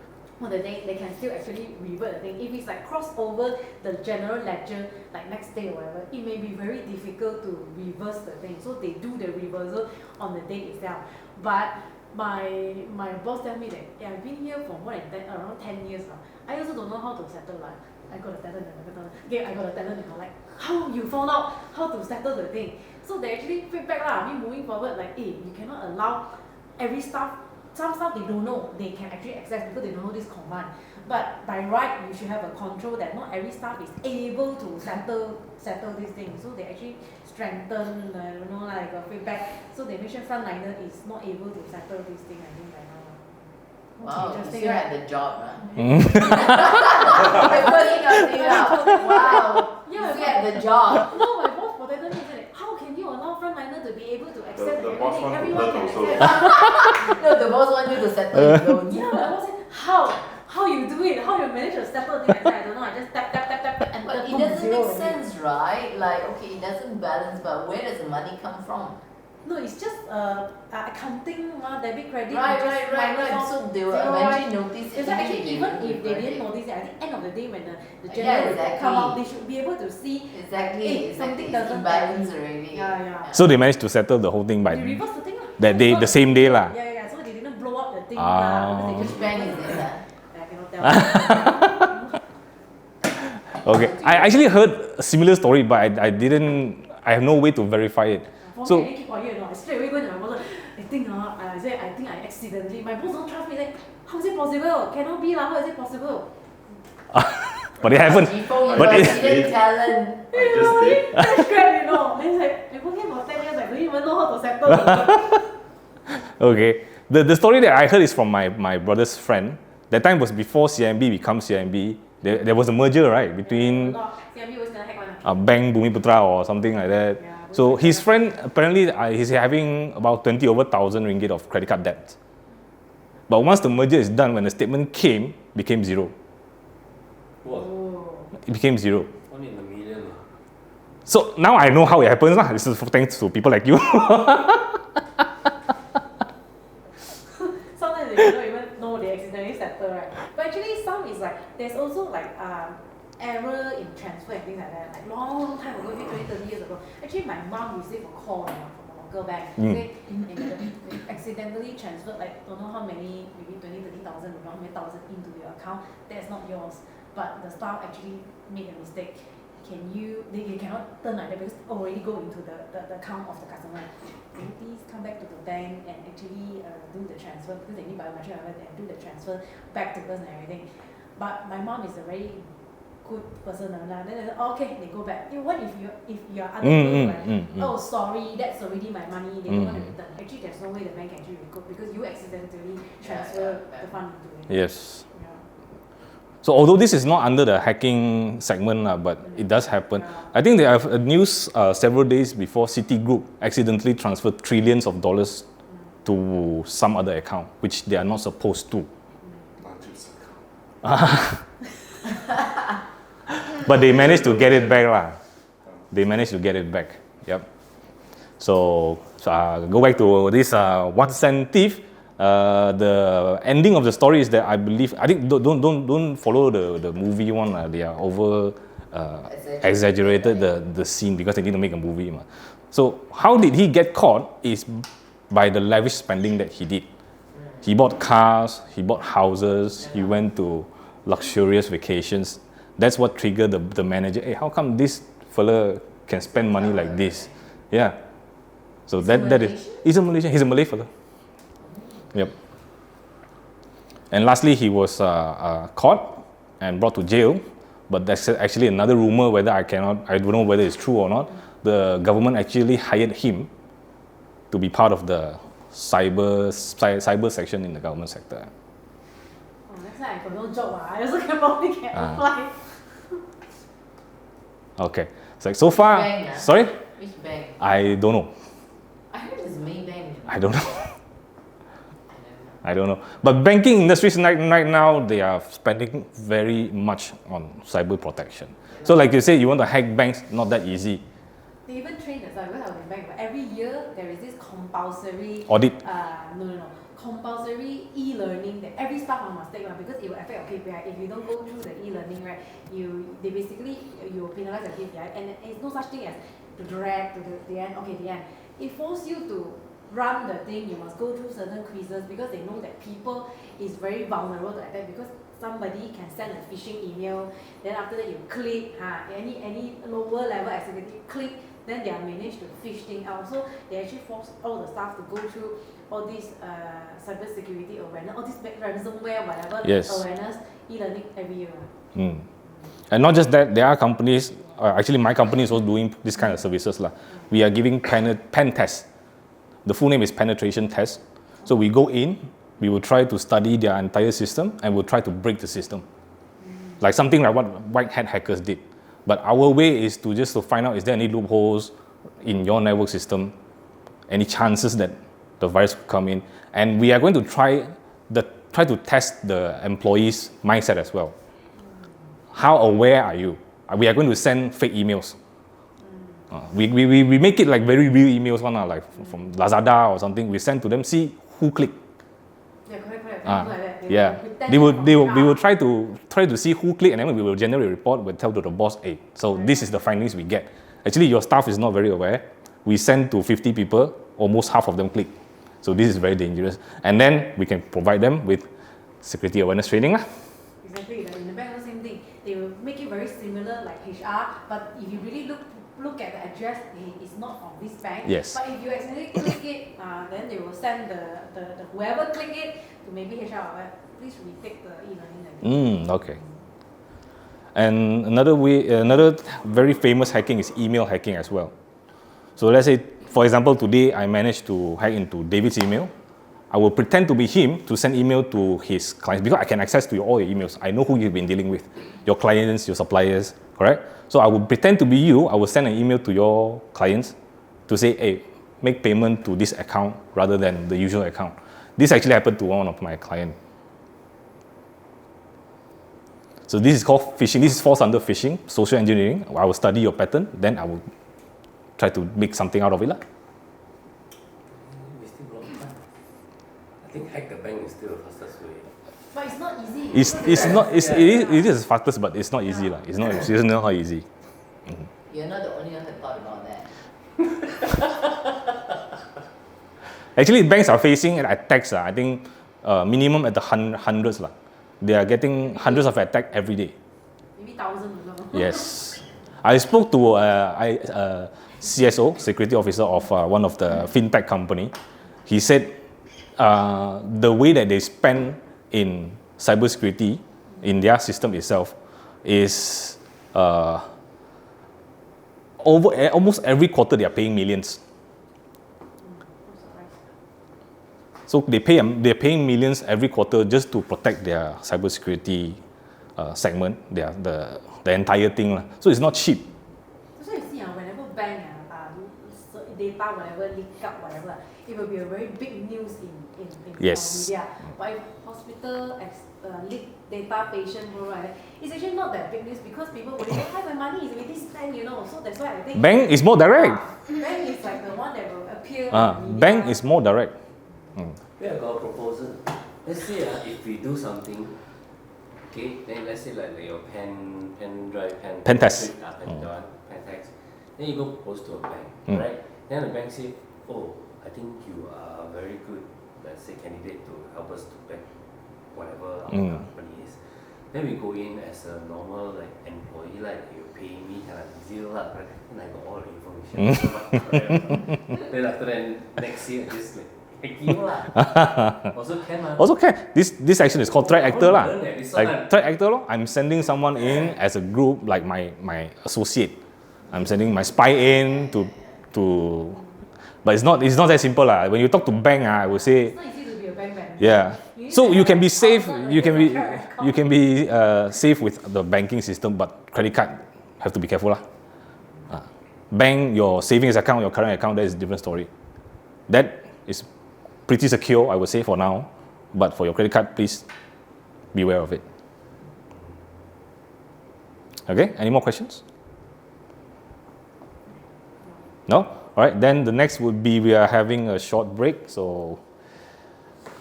on the day, they can still actually revert the thing. If it's like cross over the general ledger, like next day or whatever, it may be very difficult to reverse the thing. So they do the reversal on the day itself. But my boss tell me that I've been here for more than around 10 years now. I also don't know how to settle like I got a talent, I got a talent, like how you found out how to settle the thing. So they actually feedback lah. I mean moving forward, like you cannot allow every staff. Some stuff they don't know, they can actually access because they don't know this command. But by right, you should have a control that not every staff is able to settle this thing. So they actually strengthen, I don't know, like a feedback. So they make sure frontliner is not able to settle this thing. I think right now. Wow, you Interesting, still right? had the job, The first thing I was thinking of, wow, Yeah, you still had the job. No, my boss protected me and said, how can you allow frontliner to be able to access The boss everything? want to Everyone learn can also. access. No, the boss wants you to settle your loans. Yeah, my boss said, how you do it? How you manage to settle things? I said, I don't know. I just tap and But it boom, doesn't zero make already. sense, right? Like, okay, it doesn't balance, but where does the money come from? No, it's just accounting, debit, credit. Right. just minus off So they will zero, eventually right? notice it. It's like actually even do if it, they right? didn't notice it, I think end of the day when the Yeah, general report come out, exactly. they should be able to see Exactly, hey, something it's doesn't imbalance tally. already. Yeah. So they managed to settle the whole thing by They reverse the thing lah. that So day, it's the not same day lah. Yeah. So they didn't blow up the thing Ah. because they Which just bank is this? I cannot tell. Okay, I actually heard a similar story, but I have no way to verify it. For So me, I didn't keep quiet, I straight away go to my boss. I think I accidentally. My boss don't trust me. Like, how is it possible? Cannot be lah. How is it possible? but it happened. But But it it- hidden talent. I just did. That's great, Then it's like, I've working for 10 years. I don't even know how to settle the thing. Okay, the story that I heard is from my brother's friend. That time was before CIMB becomes CIMB. There was a merger, right, between CMB always gonna hack one. Bank Bumiputra or something like that. Yeah, So his friend apparently he's having about 20 over thousand ringgit of credit card debt. But once the merger is done, when the statement became zero. Wow. Oh. It became zero. One in a million. So now I know how it happens. This is thanks to people like you. Sometimes they don't even know they accidentally settle, right? But actually, some is like there's also like error in transfer and things like that. Like long time ago, maybe 20, 30 years ago. Actually, my mom received a call from a local bank. Say, they accidentally transferred like don't know how many, maybe 20, 30,000, how many thousand into your account. That's not yours. But the staff actually made a mistake. They cannot turn like that because already go into the account of the customer. Can you please come back to the bank and actually do the transfer because they need biometric and do the transfer back to us and everything. But my mom is a very good person. Then they say, okay, they go back. What if you're unable oh sorry, that's already my money, they don't want to return. Actually there's no way the bank can actually recoup because you accidentally transfer the fund into it. Yes. So although this is not under the hacking segment, but it does happen. I think they have a news several days before Citigroup accidentally transferred trillions of dollars to some other account, which they are not supposed to. But they managed to get it back. They managed to get it back. Yep. So go back to this 1 cent thief. The ending of the story is that I think don't follow the movie one. They are over exaggerated the scene because they need to make a movie. So how did he get caught is by the lavish spending that he did. He bought cars, he bought houses, he went to luxurious vacations. That's what triggered the manager. Hey, how come this fella can spend money like this? Yeah. So that is he's a Malaysian. He's a Malay fella. Yep. And lastly, he was caught and brought to jail. But that's actually another rumor. I don't know whether it's true or not. The government actually hired him to be part of the cyber section in the government sector. Oh, next time I got no job. I also can probably can apply. Okay. So far, Bank, sorry? Which bank? I don't know. I heard it's Maybank. I don't know. I don't know. But banking industries right now, they are spending very much on cyber protection. So like you say, you want to hack banks, not that easy. They even train us, because I was in bank, but every year there is this compulsory Audit. Compulsory e-learning that every staff must take because it will affect your KPI. If you don't go through the e-learning, right, you will penalize your KPI, and it's no such thing as to drag to the end. Okay, the end. It forces you to run the thing. You must go through certain quizzes because they know that people is very vulnerable to attack because somebody can send a phishing email. Then after that you click, any lower level executive click. Then they are managed to fish things out. So they actually force all the staff to go through all these cyber security awareness, all this ransomware, whatever awareness, e-learning every year. And not just that, there are companies, actually my company is also doing this kind of services. We are giving pen tests. The full name is penetration test. So we go in, we will try to study their entire system and we'll try to break the system. Like something like what white hat hackers did. But our way is to just to find out, is there any loopholes in your network system, any chances that the virus could come in, and we are going to try to test the employees' mindset as well. How aware are you? We are going to send fake emails. We make it like very real emails, like from Lazada or something. We send to them, see who clicked. Yeah, correct. We will try to see who clicked, and then we will generate a report. We'll tell to the boss, hey, so this is the findings we get. Actually, your staff is not very aware. We send to 50 people, almost half of them click. So this is very dangerous. And then we can provide them with security awareness training. Exactly, like in the bank, the same thing. They will make it very similar like HR, but if you really look at the address, it's not from this bank. Yes. But if you accidentally click it, then they will send the whoever click it to maybe HR. Please retake the e-learning. Okay. And another very famous hacking is email hacking as well. So let's say, for example, today I managed to hack into David's email. I will pretend to be him to send email to his clients because I can access to all your emails. I know who you've been dealing with, your clients, your suppliers, correct? So I will pretend to be you. I will send an email to your clients to say, hey, make payment to this account rather than the usual account. This actually happened to one of my clients. So this is called phishing. This falls under phishing, social engineering. I will study your pattern, then I will try to make something out of it. We still wrong time. I think hack the bank is still the fastest way. But it's not easy. It's not it is fastest, but it's not easy lah. It's not easy. You're not the only one who thought about that. Actually, banks are facing attacks. I think minimum at the hundreds lah. They are getting hundreds of attacks every day. Maybe thousands. Yes, I spoke to CSO, security officer of one of the fintech company. He said the way that they spend in cybersecurity in their system itself is almost every quarter they are paying millions. So they're paying millions every quarter just to protect their cybersecurity segment, the entire thing lah. So it's not cheap. So you see, whenever bank data, whatever leak up, whatever, it will be a very big news in Yes. media. But if hospital leak data patient, right, it's actually not that big news because people will say, "Hi, my money is with this bank," So that's why I think Bank is more direct. Bank is like the one that will appear. in media. Bank is more direct. We have got a proposal. Let's say if we do something, okay, then let's say like your pen drive, Pen test. pen test. Then you go propose to a bank, right? Then the bank say, oh, I think you are a very good, let's say, candidate to help us to bank whatever our company is. Then we go in as a normal like employee, like you pay me kind of deal lah, right? Then I got all the information. Then after that, next year just like heck you lah. Also can lah. Also can. This action is called threat actor lah. This Like one, threat actor lor. I'm sending someone in as a group, like my associate. I'm sending my spy in to but it's not that simple lah. When you talk to bank, I would say It's not easy to be a bank manager. yeah. So you can be safe. You can be safe with the banking system, but credit card have to be careful lah. Bank, your savings account, your current account, that is a different story. That is pretty secure, I would say for now. But for your credit card, please beware of it. Okay. Any more questions? No? All right. Then the next would be we are having a short break. So,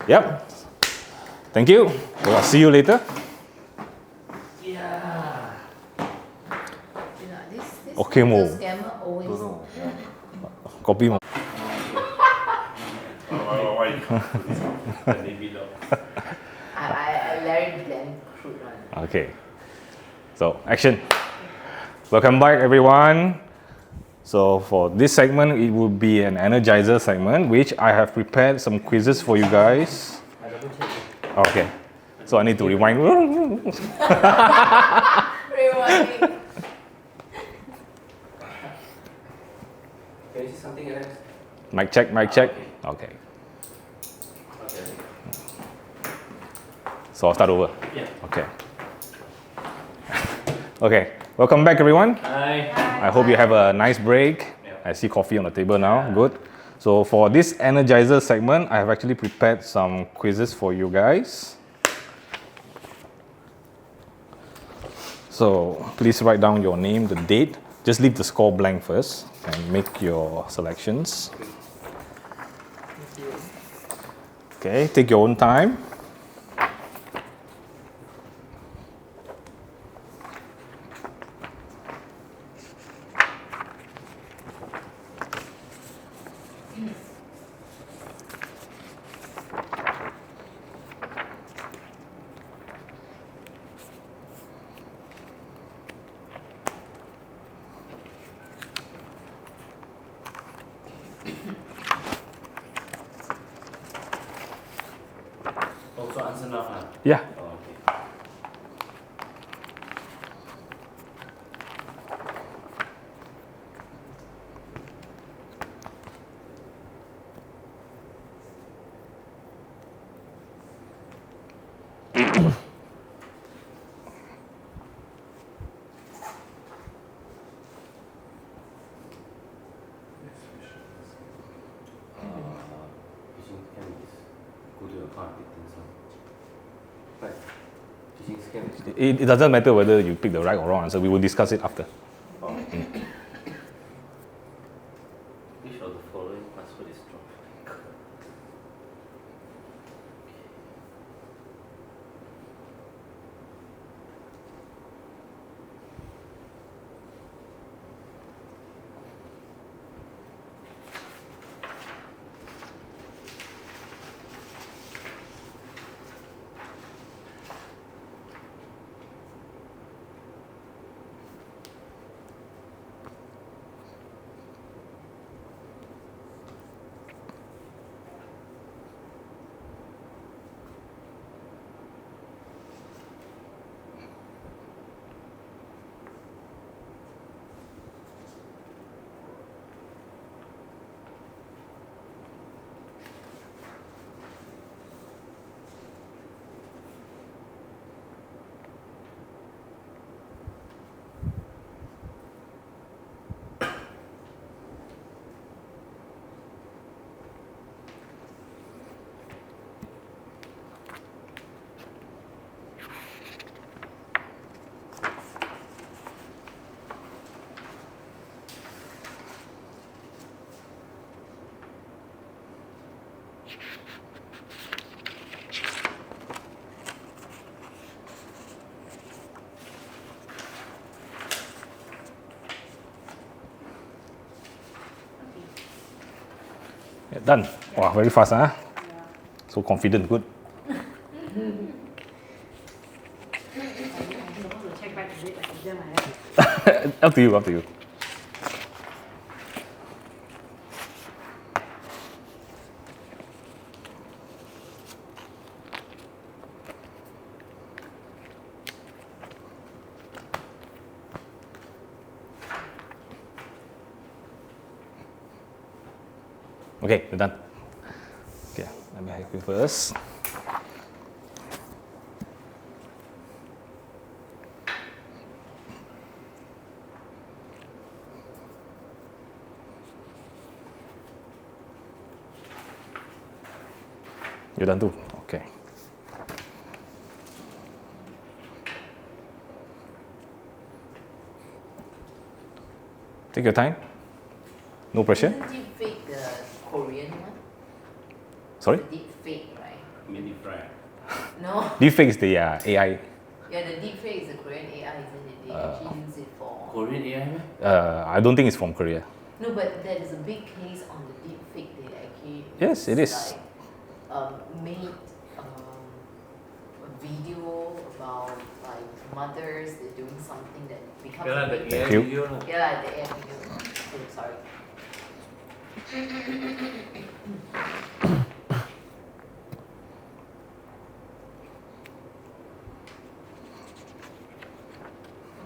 yep. Thank you. I'll see you later. yeah. This Okay, mo. scammer always. Copy mo. Why you can't do this? Maybe not. I Larry damn crude one. Okay. So, action. Welcome back, everyone. So, for this segment, it will be an energizer segment, which I have prepared some quizzes for you guys. I double check. Okay. So, I need to rewind. Rewinding. Can you see something else? Mic check, mic check. Okay. Okay. So, I'll start over. Yeah. Okay. Okay. Welcome back, everyone. Hi. I hope you have a nice break. Yeah. I see coffee on the table now. Good. So for this energizer segment, I have actually prepared some quizzes for you guys. So please write down your name, the date. Just leave the score blank first and make your selections. Okay, take your own time. Also answer now, huh? Yeah. Oh, okay. Phishing scam is go to your account and pick things up. Right. Phishing scam is It doesn't matter whether you pick the right or wrong answer. We will discuss it after. oh. Which of the following password is strong? Yeah, done. Wow, very fast, huh? Yeah. So confident, good. I'm supposed to check back a bit like exam like that. Up to you, up to you. Okay, we're done. Okay, let me help you first. You're done too? Okay. Take your time. No pressure. Isn't deepfake the Korean one? Sorry? Deepfake, right? Mini fry. No. Deepfake is the AI. Yeah, the deepfake is a Korean AI, isn't it? They actually use it for. Korean AI meh? I don't think it's from Korea. No, but there is a big case on the deepfake. They actually. Yes, it is. Like, made a video about like mothers. They're doing something that becomes. Yeah, a the big- AI you. video lah. Yeah, the AI video. Oh, sorry.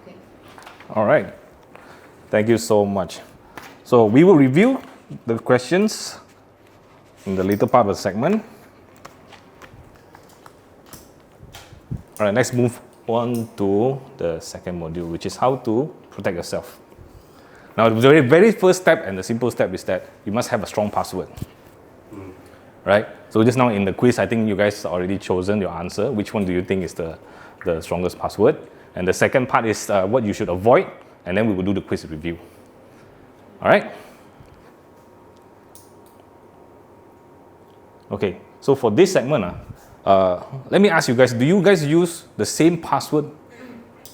Okay. All right. Thank you so much. So we will review the questions in the later part of the segment. All right, let's move on to the second module, which is how to protect yourself. Now, the very, very first step and the simple step is that you must have a strong password. Right? So just now in the quiz, I think you guys already chosen your answer. Which one do you think is the strongest password? And the second part is what you should avoid, and then we will do the quiz review. All right? Okay, so for this segment, let me ask you guys, do you guys use the same password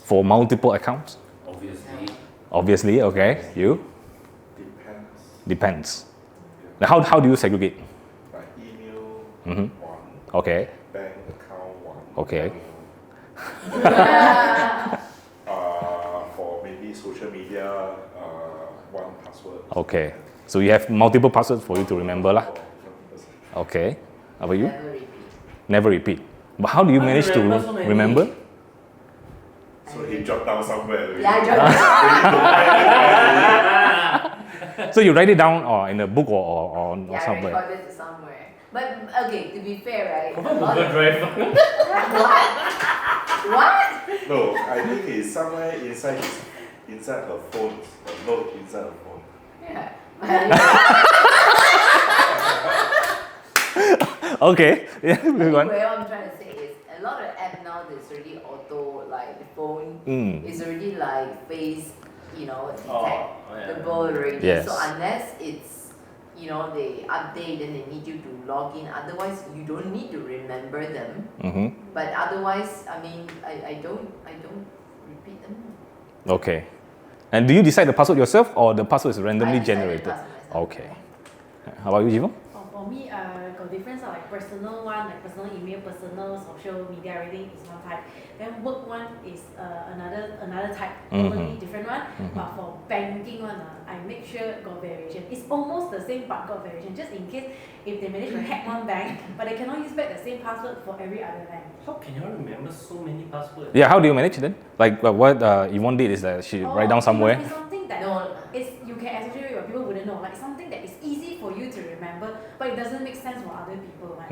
for multiple accounts? Obviously. Obviously, okay. You? Depends. Depends. Now, how do you segregate? By email, Mhm. one. Okay, Bank account, one. okay. For maybe social media, one password. Okay. So you have multiple passwords for you to remember lah. Okay. How about you? Never repeat. Never repeat. But how do you How you manage to remember so many? remember? So he dropped down somewhere. Yeah, I dropped. So you write it down or in a book or Yeah, I somewhere. recorded it somewhere. But okay, to be fair, right? a Confirm lot Google of- Drive. What? No, I think it's somewhere inside her phone. A note inside her phone. Yeah. Okay. Yeah, good one. Anyway, what I'm trying to say is a lot of app now that's already auto, like the phone is already like face, detect yeah. the bird already. Yes. So unless it's, they update and they need you to log in, otherwise you don't need to remember them. Mm-hmm. But otherwise, I mean, I don't repeat them. Okay. And do you decide the password yourself or the password is randomly I decide the generated? password myself. Okay. How about you, Jivo? For me, got difference like personal one, like personal email, personal social media, everything is one type. Then work one is another type, totally different one. But for banking one, I make sure got variation. It's almost the same but got variation. Just in case if they manage to hack one bank, but they cannot use back the same password for every other bank. How can you remember so many passwords? Yeah, how do you manage then? Like what Yvonne did is that she write down It somewhere. must be something that No. you can associate with, but people wouldn't know. Like something that is easy for you to remember, but it doesn't make sense for other people. Right?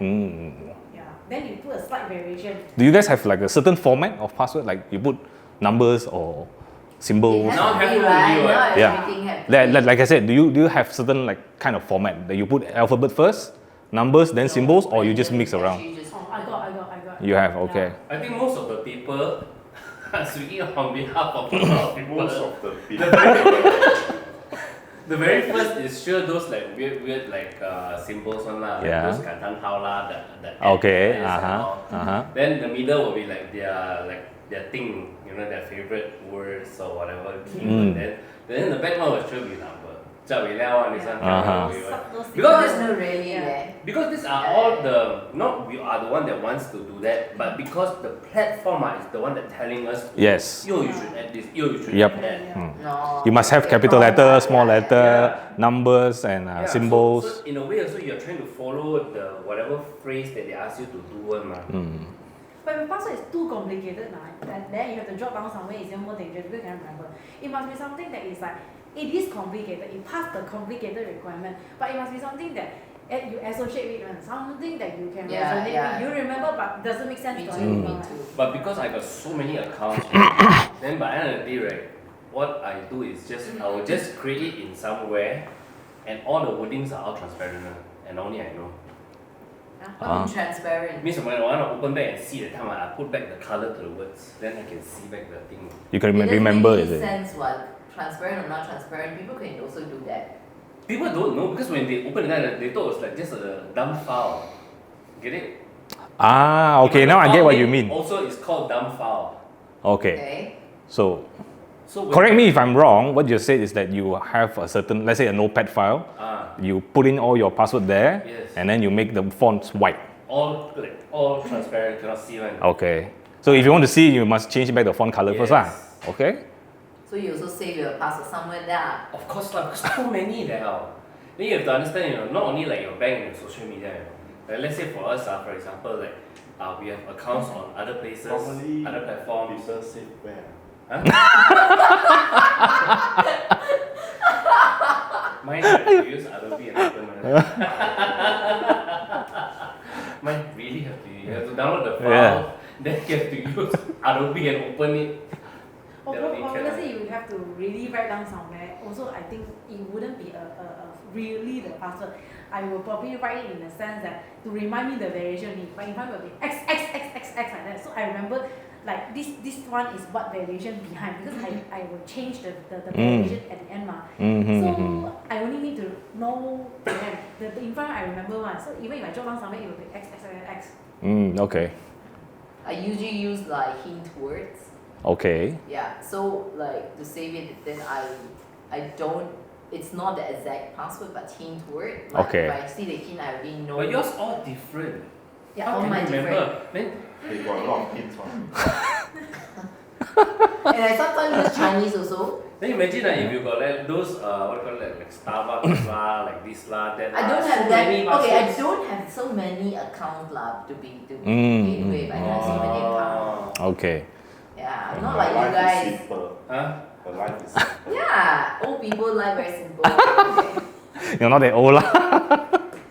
Yeah. Then you put a slight variation. Do you guys have like a certain format of password? Like you put numbers or symbols? It has Now to be, have to right? be, Not Yeah. everything has to be. Like I said, do you have certain like kind of format that you put alphabet first, numbers, then No, symbols, or you but just then mix around? actually just- Oh, I got. You have, okay. I think most of the people are speaking on behalf of a lot of people. Most of the people. The very first is sure those like weird like symbols one lah. Yeah. Like those Kantan Hao lah, the Okay, ants and all. uh-huh. Then the middle will be like their thing, their favorite words or whatever keyword. Then the back one will sure be number. Zhao Wei Liao one, this one. Uh-huh. Because No, really, Yeah. yeah. Because these are all the, not we are the one that wants to do that, but because the platform is the one that telling us, Yes. yo, you should add this, yo, you should Yep. add that. No. You must have okay, capital wrong, letter, yeah, small yeah, letter, yeah. numbers, and Yeah, symbols. So in a way also you're trying to follow the whatever phrase that they ask you to do one, ma. But if password is too complicated now, then you have to drop down somewhere, it's even more dangerous because you can't remember. It must be something that is like, it is complicated, it passed the complicated requirement, but it must be something that you associate with, something that you can Yeah, resonate yeah. with. You remember but doesn't make sense Me to too, other me people. too. But because I got so many accounts, right, then by the end of the day, right, what I do is I will just create it in somewhere, and all the wordings are all transparent, and only I know. What mean transparent? Means when I want to open back and see the time, I put back the color to the words, then I can see back the thing. You can It doesn't remember, make is any it? sense what transparent or not transparent. People can also do that. People don't know because when they open it, they thought it was like just a dumb file. Get it? Ah, okay, Even now the I get file what you name mean. Also, it's called dumb file. Okay, Okay. so So when correct me if I'm wrong, what you said is that you have a certain, let's say a notepad file, you put in all your password there, Yes. and then you make the fonts white. all transparent, cannot see one. Okay, so if you want to see, you must change back the font color first, lah. Yes. Okay? So you also save your password somewhere there. Of course, lah, because too many now. Then you have to understand, not only like your bank and your social media, Like let's say for us, for example, like we have accounts on other places, Normally, other platforms. people save where? Huh? Mine have to use Adobe and open. Mine really have to. You have to download the file, Yeah. then you have to use Adobe and open it. Or, That only or can, let's say you have to really write down somewhere. Also, I think it wouldn't be a really the password. I will probably write it in the sense that to remind me the variation. But in front will be X X X X X like that. So I remember like this one is what variation behind because I will change the variation at the end ma. So I only need to know the end. The in front I remember one. So even if I jot down somewhere, it will be X X X X. Okay. I usually use like hint words. Okay. Yeah. So like to save it, then I don't. It's not the exact password, but hint word. Like Okay. If I see the hint, I already know. But yours all different. Yeah, How all can my you different. remember? Then They got a lot of hints one. And I sometimes use Chinese also. Then imagine if you got like those what you call it, like Starbucks lah, like this lah, that I lah, don't so have that. many Okay, I passwords. don't have so many accounts lah to be paid with. I don't have so many accounts. Okay. Yeah, I'm And not her like you life is guys. simple. Huh? Her life is simple. Yeah, old people life very simple. Okay. You're not that old, lah.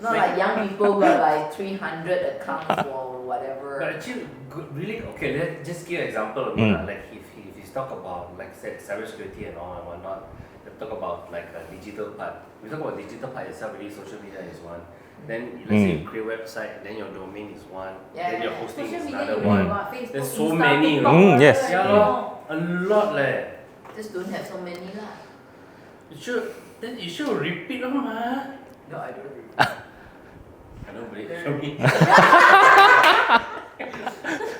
Not like young people got like 300 accounts or whatever. But actually, really, okay, let's just give an example of it. Like if you talk about, like said, cybersecurity and all and whatnot, you talk about like a digital part. We talk about digital part itself, really, social media is one. Then let's say you create a website, then your domain is one, Yeah, then your yeah. hosting Social is media, another you one. know what, Facebook, There's so Insta, many, TikTok, yes. whatever, Yeah, you know. a lot leh. Just don't have so many lah. You should repeat on ma. No, I don't. I don't believe it. Show me.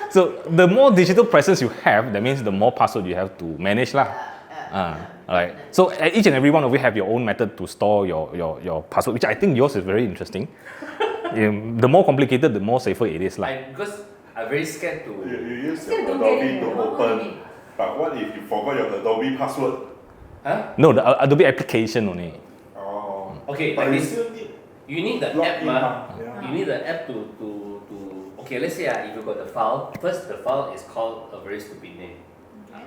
So the more digital presence you have, that means the more password you have to manage, lah. Alright. So each and every one of you have your own method to store your password, which I think yours is very interesting. The more complicated, the more safer it is, lah. Because I'm very scared to. You use Still your don't get Adobe it, to what do you open, mean? but what if you forgot your Adobe password? Huh? No, the Adobe application only. Oh. Okay, But like you this. still need You need the log app, in, ma. yeah. You need the app to okay, let's say if you got the file, first the file is called a very stupid name.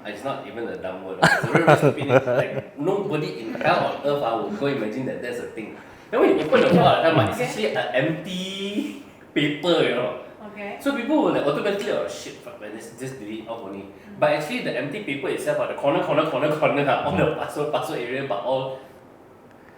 It's not even a dumb word. It's a very, very stupid name. Like nobody in hell on earth would go imagine that there's a thing. Then when you open the file, it's actually an empty paper, Okay. So people will like automatically, oh shit, fuck man, just delete off only. But actually the empty paper itself, the corner, all the password area, but all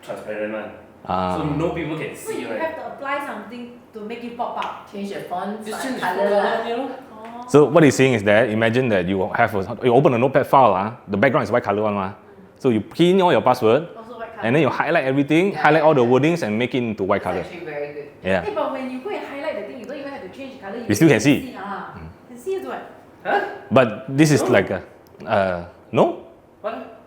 transparent one. So no people can So see, you right? have to apply something to make it pop up. Change the font, Just font change the color lah. color, Oh. So what he's saying is that imagine that you open a notepad file, the background is white color one, so you key in all your password, Also white color. and then you highlight everything, Yeah, highlight all the yeah. wordings, and make it into white It's color. actually very good. Yeah. Hey, but when you go and highlight the thing, you don't even have to change the color. You still can see. Can see it what? Huh? But this is No. like a no. What?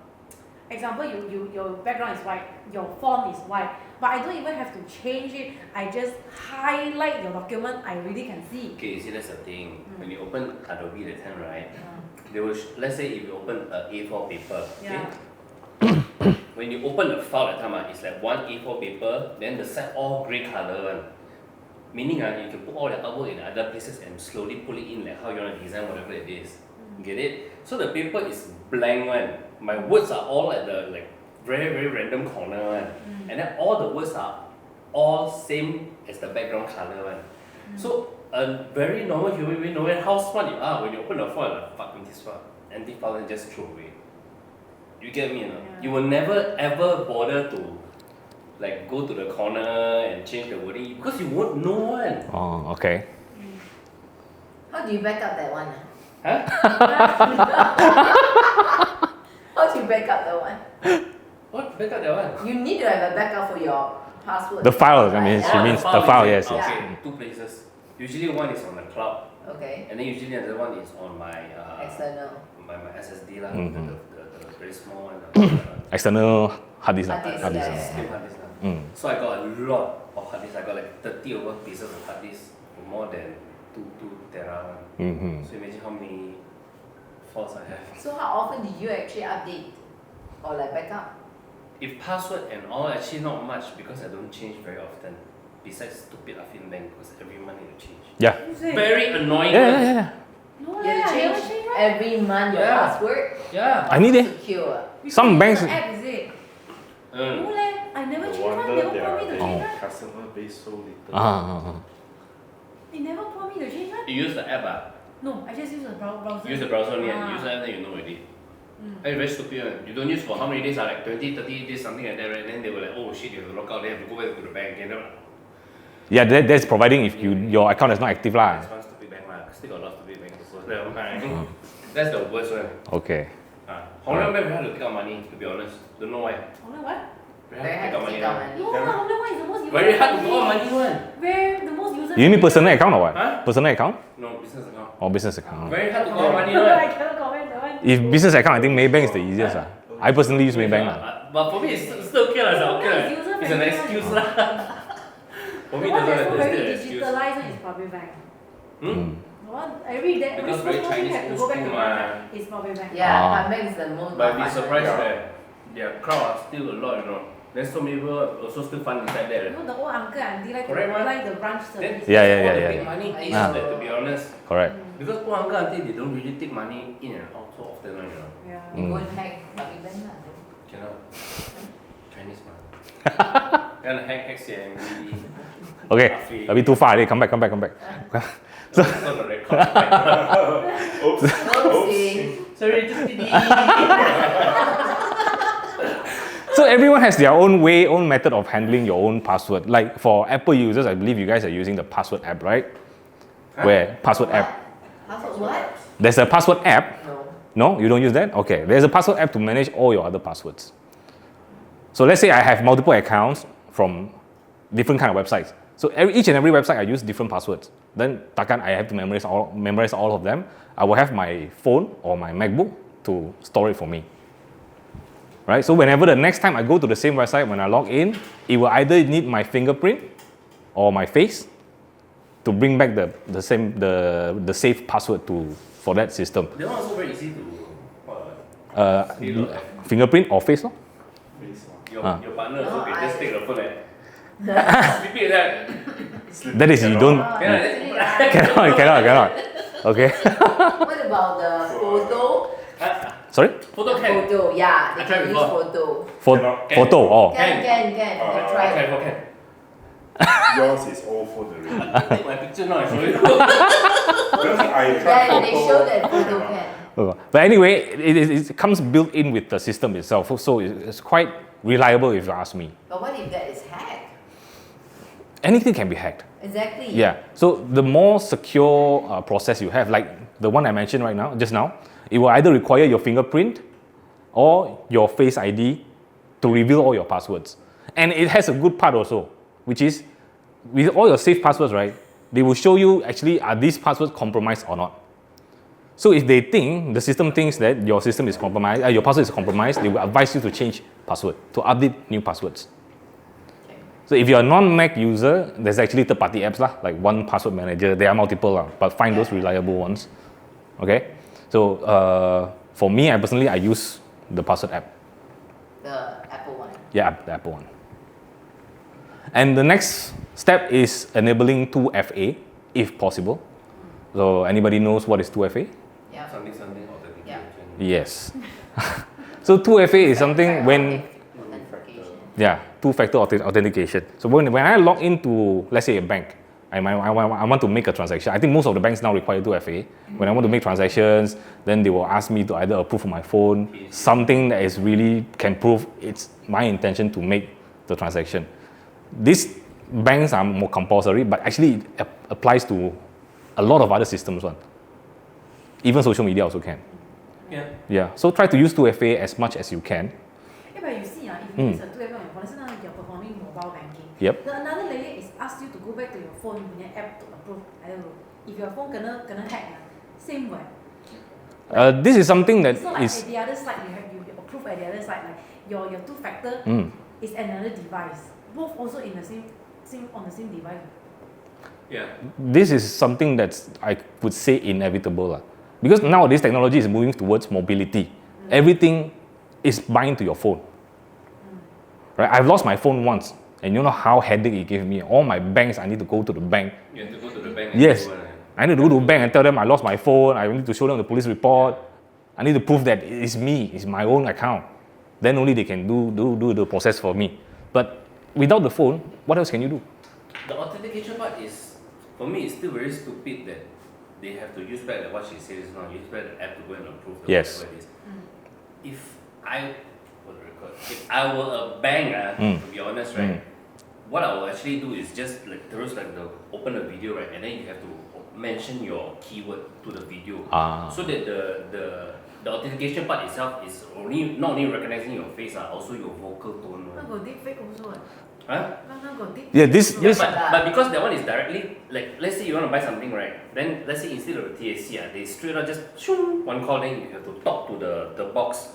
example, your background is white, your font is white, but I don't even have to change it. I just highlight your document, I really can see. Okay, you see that's the thing. When you open Adobe that time, right? They will let's say if you open a A4 paper, okay? Yeah. When you open the file that time, it's like one A4 paper, then the side all grey colour one. Meaning you can put all the artwork in other places and slowly pull it in like how you want to design whatever it is. Get it? So the paper is blank one. My words are all at the like very very random corner one. And then all the words are all same as the background colour one. So a very normal human being, no matter how smart you are, when you open the file, like fucking this file, empty file and just throw away. You get me, you know? Yeah. You will never ever bother to like go to the corner and change the wording because you won't know one. Oh, okay. How do you back up that one? Huh? How do you back up that one? What? Back up that one? You need to have a backup for your password. The file, I mean, right? she means the file, is yes, it? yes. Okay, two places. Usually one is on the cloud, Okay. and then usually the other one is on my External. my SSD lah, Mhm. the very small one. External hard disk. Hard disk, Hard disk. yeah, Still hard disk lah. Mm. So I got a lot of hard disk. I got like 30 over pieces of hard disk, more than 2 tera one. Mm-hmm. So imagine how many files I have. So how often do you actually update or like backup? If password and all, actually not much because I don't change very often. Besides stupid Affin Bank because every month you change. Yeah. Who's it? Very annoying. Yeah, one. yeah, yeah. No, You I have to never change change one. every month your Yeah. password. Yeah. I need it. Secure. Some banks. The app is it? No leh, I never No change one. wonder Never their, told me to their change Oh. one. customer base so little. They never told me to change one. You use the app No, I just use the browser. use the browser only and Ah. you use the app then you know already. It's very stupid one. You don't use for how many days like 20, 30 days, something like that, right? Then they were like, oh shit, you have to log out, they have to go back to the bank again. Yeah, that's providing if your account is not active lah. That's one stupid bank lah. Still got a lot of stupid banks also. Never mind. That's the worst one. Okay. Hong Leong Bank, we have to take out money, to be honest. Don't know why. Oh, no, what? Very hard to take out money. No, Hong Leong one is the most user Very hard to friendly. go out money one. Where the most user You need personal account or what? Huh? Personal account No, business account. or business account? Very hard to go out money I one. cannot comment that one. If business account, I think Maybank is the easiest lah. I personally use Maybank lah. But for me, it's still okay lah. It's okay lah. It's user It's an friendly excuse one. lah. For me, The one doesn't that's not that's very the excuse. digitalized one is public bank. Hmm? The one every day, every Because very small thing Chinese have to old go back to school the mah. bank. It's public bank. Yeah, Ah. my bank is the most. But be fun. surprised Yeah. that their crowd are still a lot, you know. There's so many people also still fund inside there. You know the old uncle and auntie like to Correct, man. apply the branch Then service. Yeah, yeah, all yeah, the yeah, big yeah. money is Ah. that, to be honest. Correct. Because poor uncle auntie, they don't really take money in and out so often, you know. Yeah. You go and hack public bank lah. Cannot. Chinese man. Gonna hack CMB. Okay, a bit too far already. Come back. So the record. Oops. Oopsie. Sorry, just kidding. So everyone has their own way, own method of handling your own password. Like for Apple users, I believe you guys are using the password app, right? Where password app? Password what? There's a password app. No. No, you don't use that? Okay. There's a password app to manage all your other passwords. So let's say I have multiple accounts from different kind of websites. So each and every website I use different passwords. Then takkan I have to memorize all of them. I will have my phone or my MacBook to store it for me. Right? So whenever the next time I go to the same website, when I log in, it will either need my fingerprint or my face to bring back the safe password for that system. That one also very easy to Fingerprint or face, no? your Ah. your partner also No, can just I- take the phone and repeat that. That is, you don't. Cannot. Okay. What about the photo? Sorry? Photo can. Photo, yeah, they I tried can use before. photo. Cannot. Photo. Oh. Can. I tried. Can. Yours is old phone already. Take my picture now and show you. Because I tried Yeah, they photo, show that photo cannot. can. But anyway, it comes built in with the system itself, so it's quite reliable if you ask me. But what if that is hacked? Anything can be hacked. Exactly. Yeah. So the more secure process you have, like the one I mentioned just now, it will either require your fingerprint or your Face ID to reveal all your passwords. And it has a good part also, which is with all your safe passwords, right? They will show you actually are these passwords compromised or not. So if they think, the system thinks that your system is compromised, your password is compromised, they will advise you to change password, to update new passwords. Okay. So if you're a non-Mac user, there's actually third-party apps lah, like One Password Manager. There are multiple lah, but find those reliable ones. Okay. So for me, I personally use the password app. The Apple one. Yeah, the Apple one. And the next step is enabling 2FA, if possible. So anybody knows what is 2FA? Yeah. Something authentication. Yeah. Yes. So 2FA is something when, Authentication. yeah, two-factor authentication. So when I log into, let's say, a bank, I want to make a transaction. I think most of the banks now require 2FA. When I want to make transactions, then they will ask me to either approve on my phone, something that is really can prove it's my intention to make the transaction. These banks are more compulsory, but actually it applies to a lot of other systems. Even social media also can. Yeah. Yeah. So try to use 2FA as much as you can. Yeah, but you see, if you use a 2FA on your phone, now you're performing mobile banking. Yep. The another layer is ask you to go back to your phone in your app to approve. I don't know. If your phone kena hack, same way. This is something that It's not like is. at the other side, you approve at the other side, like your two-factor is another device. Both also in the same on the same device. Yeah. This is something that's, I would say, inevitable. Because nowadays technology is moving towards mobility. Everything is bind to your phone. Right? I've lost my phone once, and you know how headache it gave me. All my banks, I need to go to the bank. You have to go to the bank. Yes. And do one, I need to go to the bank and tell them I lost my phone. I need to show them the police report. I need to prove that it's me, it's my own account. Then only they can do the process for me. But without the phone, what else can you do? The authentication part is, for me, it's still very stupid that they have to use back what she says now, use back the app to go and approve the Yes. whatever it is. If I were a bank, to be honest, right, what I will actually do is just like there was like the open the video, right, and then you have to mention your keyword to the video, so that the authentication part itself is not only recognizing your face, also your vocal tone. Now got deep fake also. Huh? Now got deep Yeah, this But because that one is directly, like, let's say you want to buy something, right? Then let's say instead of the TAC, they straight out just shoom, one call, then you have to talk to the box.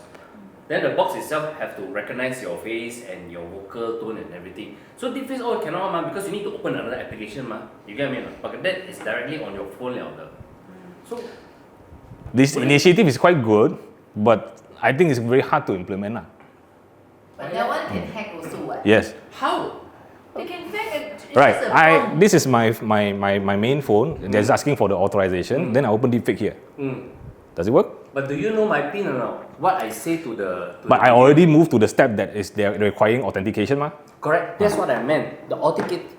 Then the box itself have to recognize your face and your vocal tone and everything. So deep face all cannot because you need to open another application You get what I mean? But that is directly on your phone So this initiative is quite good, but I think it's very hard to implement. But that one can hack also what? Yes. how? They can hack it. It's Right. just a phone. This is my main phone. That's asking for the authorization. Then I open deepfake here. Does it work? But do you know my pin or not? What I say to the But I already moved to the step that is they're requiring authentication, Correct. That's what I meant. The authentication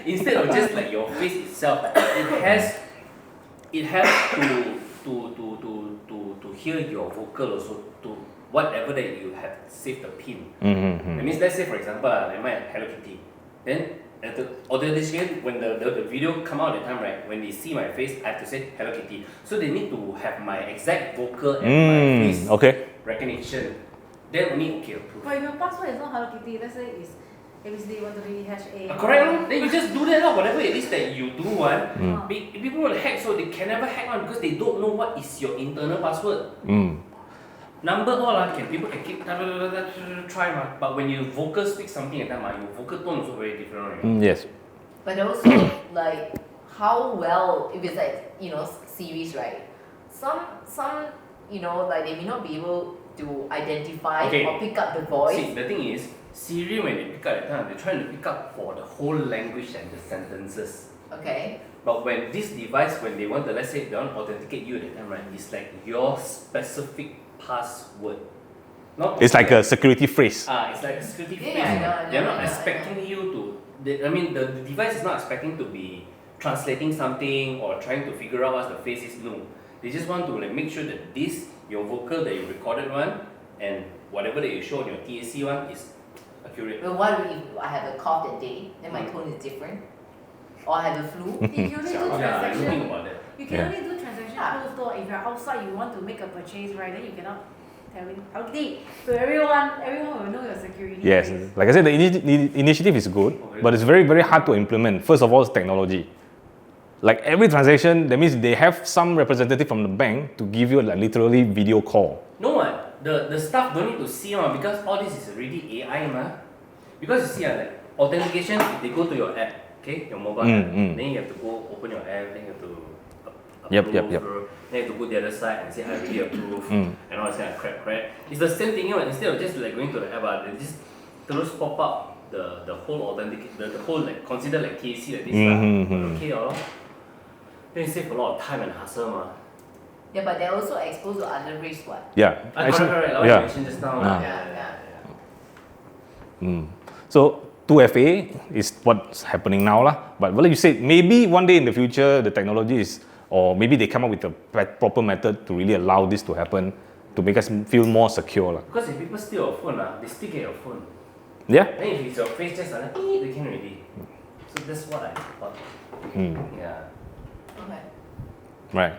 instead of just like your face itself, it has to hear your vocal also, to whatever that you have saved the pin. That means, let's say for example, I might Hello Kitty. Then at the authentication, when the video come out at the time, right, when they see my face, I have to say Hello Kitty. So they need to have my exact vocal and my face recognition. Then only approve. But if your password is not Hello Kitty, let's say it's ABCD123#A. Correct. Then you just do that, whatever it is that you do. People will hack, so they can never hack because they don't know what is your internal password. Number all people can keep try but when you vocal speak something at that your vocal tone is also very different. Right? Yes. But also, like, how well, if it's like, series, right? Some, like, they may not be able to identify or pick up the voice. See, the thing is, Siri, when they pick up at the time, they're trying to pick up for the whole language and the sentences. Okay. But when this device, when they want to, let's say, they want to authenticate you at the time, right, it's like your specific password. It's like a security phrase. It's like a security phrase. They're not expecting you to. The device is not expecting to be translating something or trying to figure out what the face is. No, they just want to like make sure that your vocal that you recorded one and whatever that you show on your TAC one is accurate. But what if I have a cough that day, then my tone is different? Or I have a flu? If you only do I'm thinking transaction, about that. you can only do transaction closed door. If you're outside, you want to make a purchase, right? Then you cannot telling okay. So everyone will know your security. Yes, phrase. like I said, the initiative is good, but it's very, very hard to implement. First of all, it's technology. Like every transaction, that means they have some representative from the bank to give you like literally video call. No what? The staff don't need to see because all this is already AI Because you see like authentication, if they go to your app, okay, your mobile app, then you have to go open your app, then you have to approve, then you have to go to the other side and say I already approve and all this kind of crap. It's the same thing, instead of just like going to the app, they just pop up the whole authentic, the whole like consider like KC like this okay then you save a lot of time and hassle Yeah, but they're also exposed to other risks, what? Yeah, correct, like what you mentioned just now. So 2FA is what's happening now lah. But like you said, maybe one day in the future the technology is, or maybe they come up with a proper method to really allow this to happen, to make us feel more secure lah. Because if people steal your phone, they still get your phone. Yeah. Then if it's your face, just like they can already. So that's what I thought. Yeah. Okay. Right.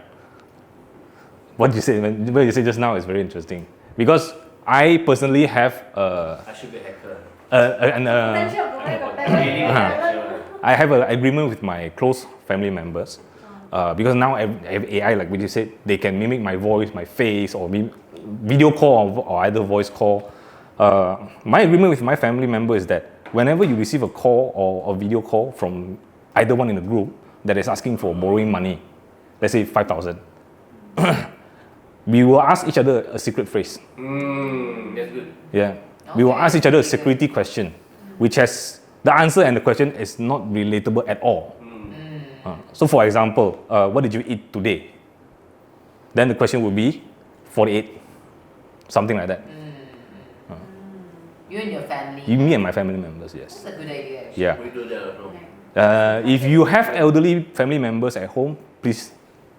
What you said just now is very interesting, because I personally have I should be a hacker. Potential, Really? I have an agreement with my close family members, because now I have AI, like what you said, they can mimic my voice, my face, or video call or either voice call. My agreement with my family member is that whenever you receive a call or a video call from either one in the group that is asking for borrowing money, let's say 5,000, we will ask each other a secret phrase. That's good. Yeah. We will ask each other a security question, which has the answer and the question is not relatable at all. So for example, what did you eat today? Then the question would be 48, something like that. You and your family. Me and my family members, yes. That's a good idea. Actually. Yeah. We do that also. If you have elderly family members at home, please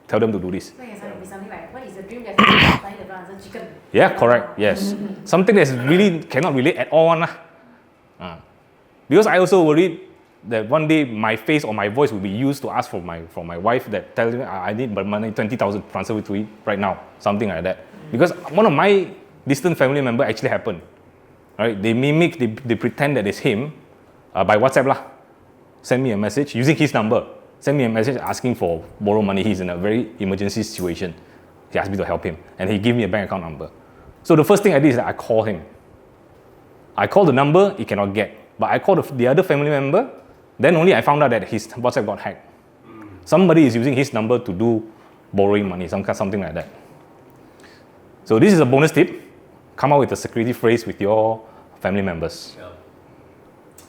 tell them to do this. So it can be something like, what is the dream destination? Suddenly the answer chicken. Yeah, correct. Yes. Something that's really cannot relate at all. Because I also worried that one day my face or my voice will be used to ask for my wife that tells me I need money, 20,000, transfer it to it right now. Something like that. Because one of my distant family member actually happened. Right? They mimic, they pretend that it's him by WhatsApp lah. Send me a message using his number. Send me a message asking for borrow money. He's in a very emergency situation. He asked me to help him, and he gave me a bank account number. So the first thing I did is that I called him. I called the number, he cannot get. But I called the other family member, then only I found out that his WhatsApp got hacked. Somebody is using his number to do borrowing money, something like that. So this is a bonus tip. Come up with a security phrase with your family members.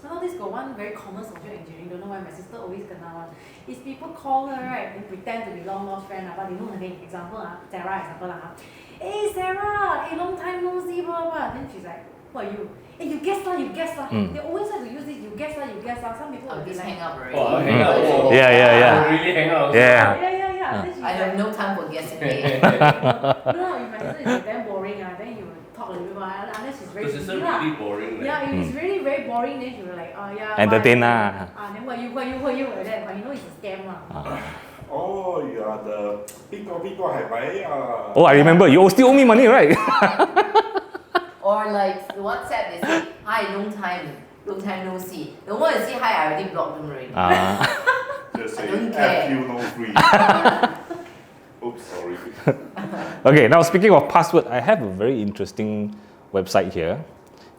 Now this got one very common social engineering, don't know why my sister always kena one. Is people call her, right, and pretend to be long lost friend, but they know her name. Example, Sarah, example. Hey Sarah, hey, long time no see, blah, blah. Then she's like, who are you? Hey, you guess lah. They always like to use this, you guess lah. Some people will be Just like, hang up already. Hang out. Yeah. Really hang out. Yeah. yeah. Then she's I have like, no time for guessing game. no, if my sister is like damn boring, then you will talk a little bit more, unless she's very Because busy it's lah. really boring. Yeah, if it's really very boring, then she will like, yeah. Entertain why? lah. Then who are you, like that. But you know it's a scam lah. Oh, you are the 邊個係咪啊？ Oh, I remember. You still owe me money, right? Or like WhatsApp, they say, hi, long time no see. The one that say hi, I already blocked them already. Just I say don't F care. you no free. Oops, sorry. Okay, now speaking of password, I have a very interesting website here.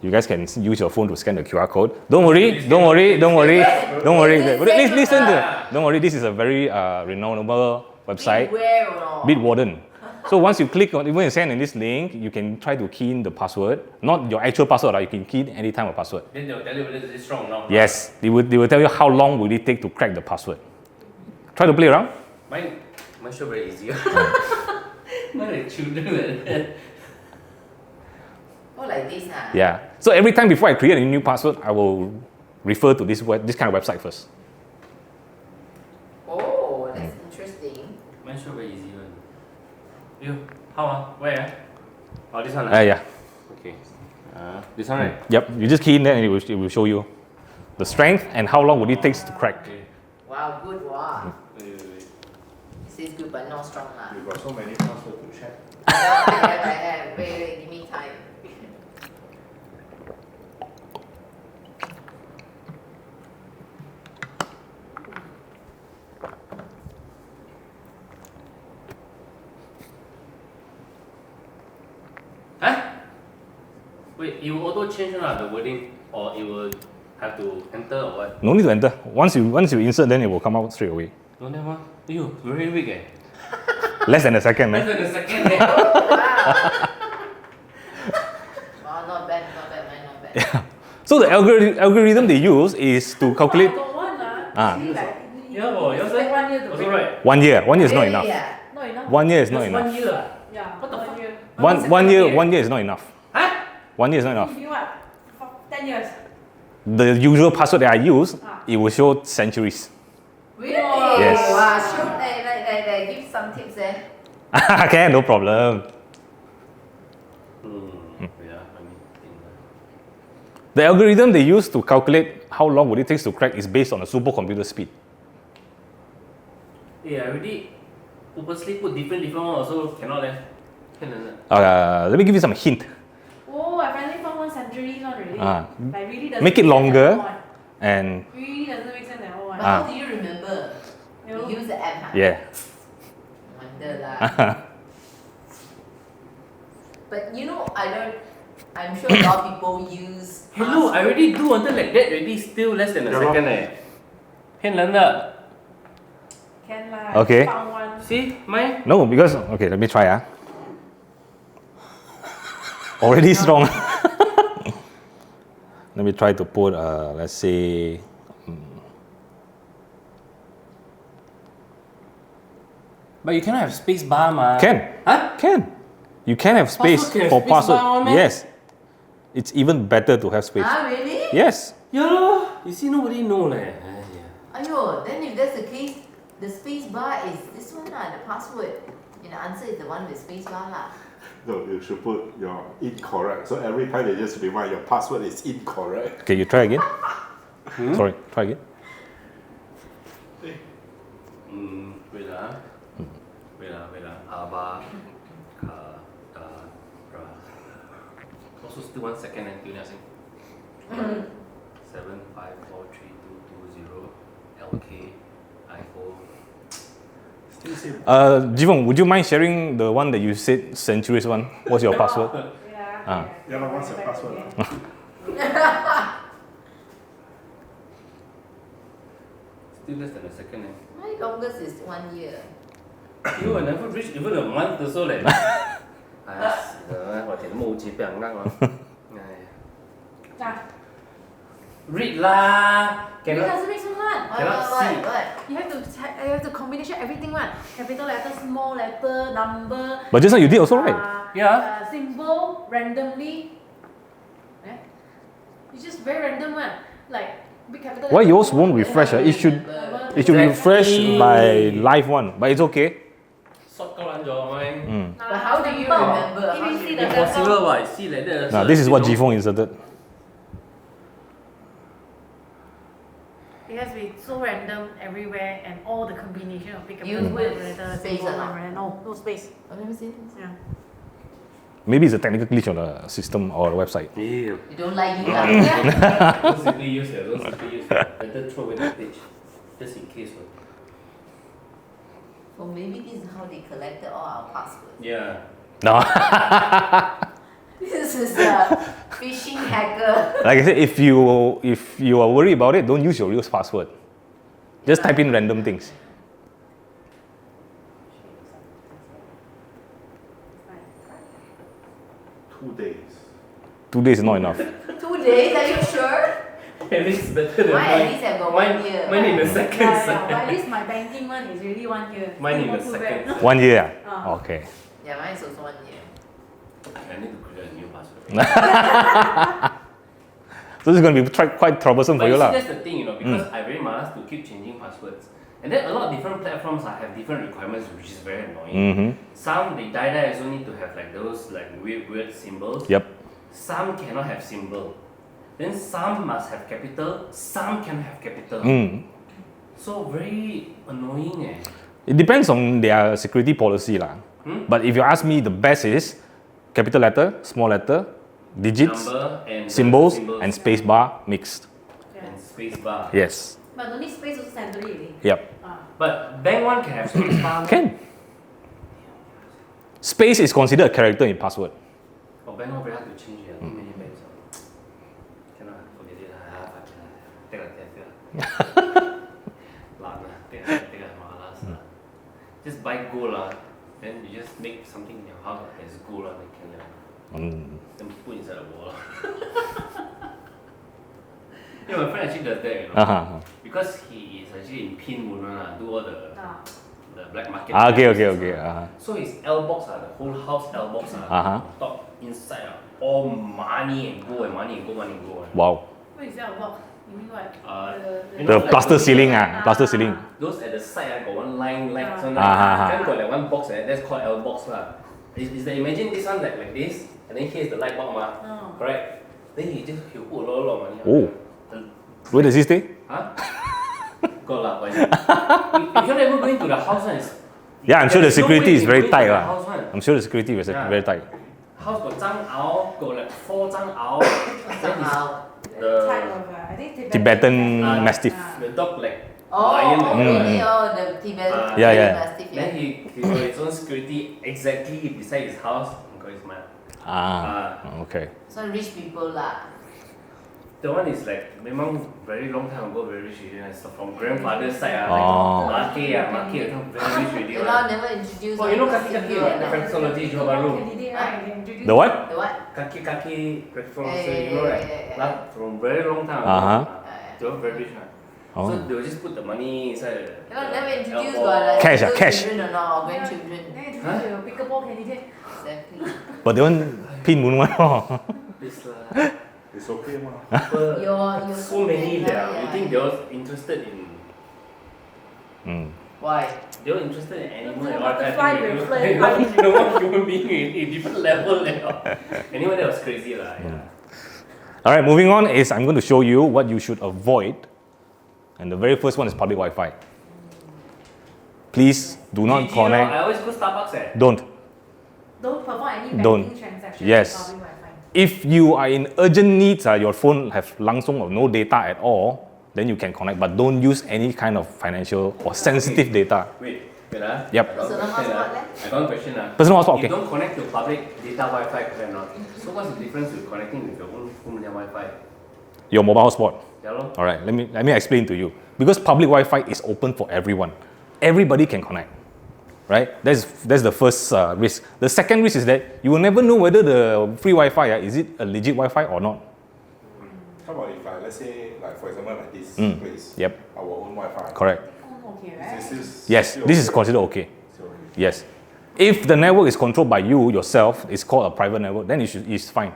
You guys can use your phone to scan the QR code. Don't worry. Listen to. Don't worry. This is a very renownable website, Beware or not? Bitwarden. So once you click on, when you send in this link, you can try to key in the password, not your actual password. You can key in any time of password. Then they'll tell you whether it's strong or not. Yes, they will tell you how long will it take to crack the password. Try to play around. Mine sure very easy. Mine like children like that. Oh, like this, Yeah. So every time before I create a new password, I will refer to this kind of website first. Oh, that's interesting. Mine sure very easy one. You, how Where Oh, this one Yeah. Okay. This one right? Yep. You just key in there and it will show you the strength and how long would it take to crack. Okay. Wow, good wow. Wait. This is good but not strong lah. You got so many passwords to check. I have. Wait, give me. Wait, it will auto change the wording, or it will have to enter or what? No need to enter. Once you insert, then it will come out straight away. Don't have one. You very weak eh. Less than a second, Less man. than a second eh. Wow, not bad, mine not bad. Yeah. So the algorithm they use is to calculate I got one Ah. See, like, Yeah, oh, yours like eh? 1 year to Also break. right. 1 year. 1 year is not Really, enough. yeah. Not enough. 1 year is not Just enough. 1 year ah. Yeah. What the 1 fuck? year. One year, year. 1 year is not enough. Huh? 1 year is not enough. Give you what? 10 years. The usual password that I use, Ah. it will show centuries. Really? Yes. Wow, shoot, give some tips eh. Okay, no problem. Yeah, I mean, The algorithm they use to calculate how long would it take to crack is based on a supercomputer speed. yeah, I already purposely put different one also cannot leh. Can Let me give you some hint. Oh, I finally found one centuries one already. Ah. Like really doesn't Make it sense at longer. all one. And Really doesn't make sense at all one. But how do you remember? You You know? use the app, huh? yeah. Wonder lah. But you know, I'm sure a lot of people use. Hello, I already do until like that already still less than a Yeah, lor. second eh. 骗人的 Can lah. Okay. Found one. See, mine. No, because okay, let me try. Already strong. Let me try to put let's say But you cannot have space bar ma. can. Huh? Can. You can have space Password can have for space password. bar one meh? Yes. It's even better to have space. Ah, really? Yes. Yeah lor. You see nobody know leh. Aiya. Ayo, then if that's the case, the space bar is this one lah, the password. And the answer is the one with space bar lah. No, you should put your incorrect. So every time they just remind your password is incorrect. Okay, you try again. Sorry, try again. Wait lah. Wait lah. Aba. Ka. Da. Ra. Also still 1 second until I think. 7 5 4 3 2 2 0 LK iPhone. Still same. Jivong, would you mind sharing the one that you said centuries one? What's your password? Yeah. Ah. Yeah, but what's your password? Still less than a second eh. My longest is 1 year. You will never reach even a month or so leh. Ai, 我填冇字俾人呃嘛。唉 Ah, Read lah. it Cannot. doesn't make sense one. Cannot see. What? You have to combination everything one. Capital letter, small letter, number. But just now you did also, right? Yeah. Symbol randomly. Eh? It's just very random one. Like big capital. Why letter, yours small won't letter, refresh? It should Remember. it should refresh Exactly. by live one, but it's okay. Short 夠撚咗咪？ But how do you remember? How do you see the remember? Impossible what? See like that. Now this is what Jifong inserted. It has to be so random everywhere and all the combination of big Use capital with letter, space symbol, or not? and no space. Oh, let me see this. Yeah. Maybe it's a technical glitch on the system or the website. Yeah. You don't like you lah. Don't simply use it. Don't simply use it. Better throw away the page. Just in case. What? Or maybe this is how they collected all our passwords. Yeah. No. This is a phishing hacker. Like I said, if you are worried about it, don't use your real password. Just type in random things. Two days. 2 days is not enough. 2 days, are you sure? At least better than Mine at least have got 1 year. Mine in the Yeah, seconds. yeah. But at least my banking one is really 1 year. Mine in Not the too seconds. bad. 1 year. Ah. Okay. Yeah, mine is also 1 year. I need to create a new password. So this is going to be quite troublesome for But you you see, lah. that's the thing, because I very malas to keep changing passwords. And then a lot of different platforms have different requirements, which is very annoying. Mm-hmm. Some they die also need to have like those like weird symbols. Yep. Some cannot have symbol. Then some must have capital. Some can have capital. Mm. So very annoying eh. It depends on their security policy lah. But if you ask me, the best is capital letter, small letter, digits, Number and symbols, and space bar mixed. and space bar. Yes. But don't need space also centrally already. Yep. Ah. But bank one can have space bar. Can. Space is considered a character in password. Oh bank all very hard to change. Too many banks. Cannot forget it. Take a just buy gold then you just make something in your house that has gold then can then put inside the wall. Yeah, my friend actually does that, you know. Because he is actually in pin moon do all the black market. Okay. So his L box the whole house L box top inside all money and gold and money and gold, money and gold. Wow. What is that about? You mean what? The plaster ceiling plaster ceiling. Those at the side got one line like so then got like one box that's called L box Is that imagine this one like this and then here's the light bulb correct? Then he'll put a lot of money. Oh. Where does he stay? Huh? Got lah, but if you're never going to the house yeah, I'm sure the security is very tight I'm sure the security is very tight. House got 张熬, got like 4 张熬. Type of, I think Tibetan Mastiff. The dog like lion. lion. The Tibetan Mastiff. Then he got his own security exactly beside his house. Got his man. Okay. So rich people lah. The one is like memang very long time ago very rich already. It's from grandfather's side market very rich already. Never introduced. Oh, you know kaki reflexology Johor Bahru. The what? The what? Kaki reflexology, you know right? From very long time ago. They were very rich So they will just put the money inside. Never introduced like cash. Children or not, or grandchildren. Then pickleball candidate. Exactly. But they want pin moon one. It's okay, ma. You're so many there. You think they were interested in? Why? They were interested in animal and all Butterfly that. with You know what human being in different level. Anyway, that was crazy lah. Alright, moving on is I'm going to show you what you should avoid. And the very first one is public Wi-Fi. Please do not connect. I always go Starbucks. Don't perform any banking transaction. Yes. If you are in urgent needs, your phone have langsung or no data at all, then you can connect. But don't use any kind of financial or sensitive data. Wait. Yep. Personal hotspot I got a question. Personal hotspot, okay. You don't connect to public data Wi-Fi, correct or not? So what's the difference with connecting with your own home Wi-Fi? Your mobile hotspot. Yeah, all right, let me explain to you. Because public Wi-Fi is open for everyone. Everybody can connect, right? That's the first risk. The second risk is that you will never know whether the free Wi-Fi is it a legit Wi-Fi or not. How about if let's say, like for example, like this place, Yep. our own Wi-Fi. Correct. Okay, right? Yes, this is considered okay. Yes. If the network is controlled by you yourself, it's called a private network, then it's fine.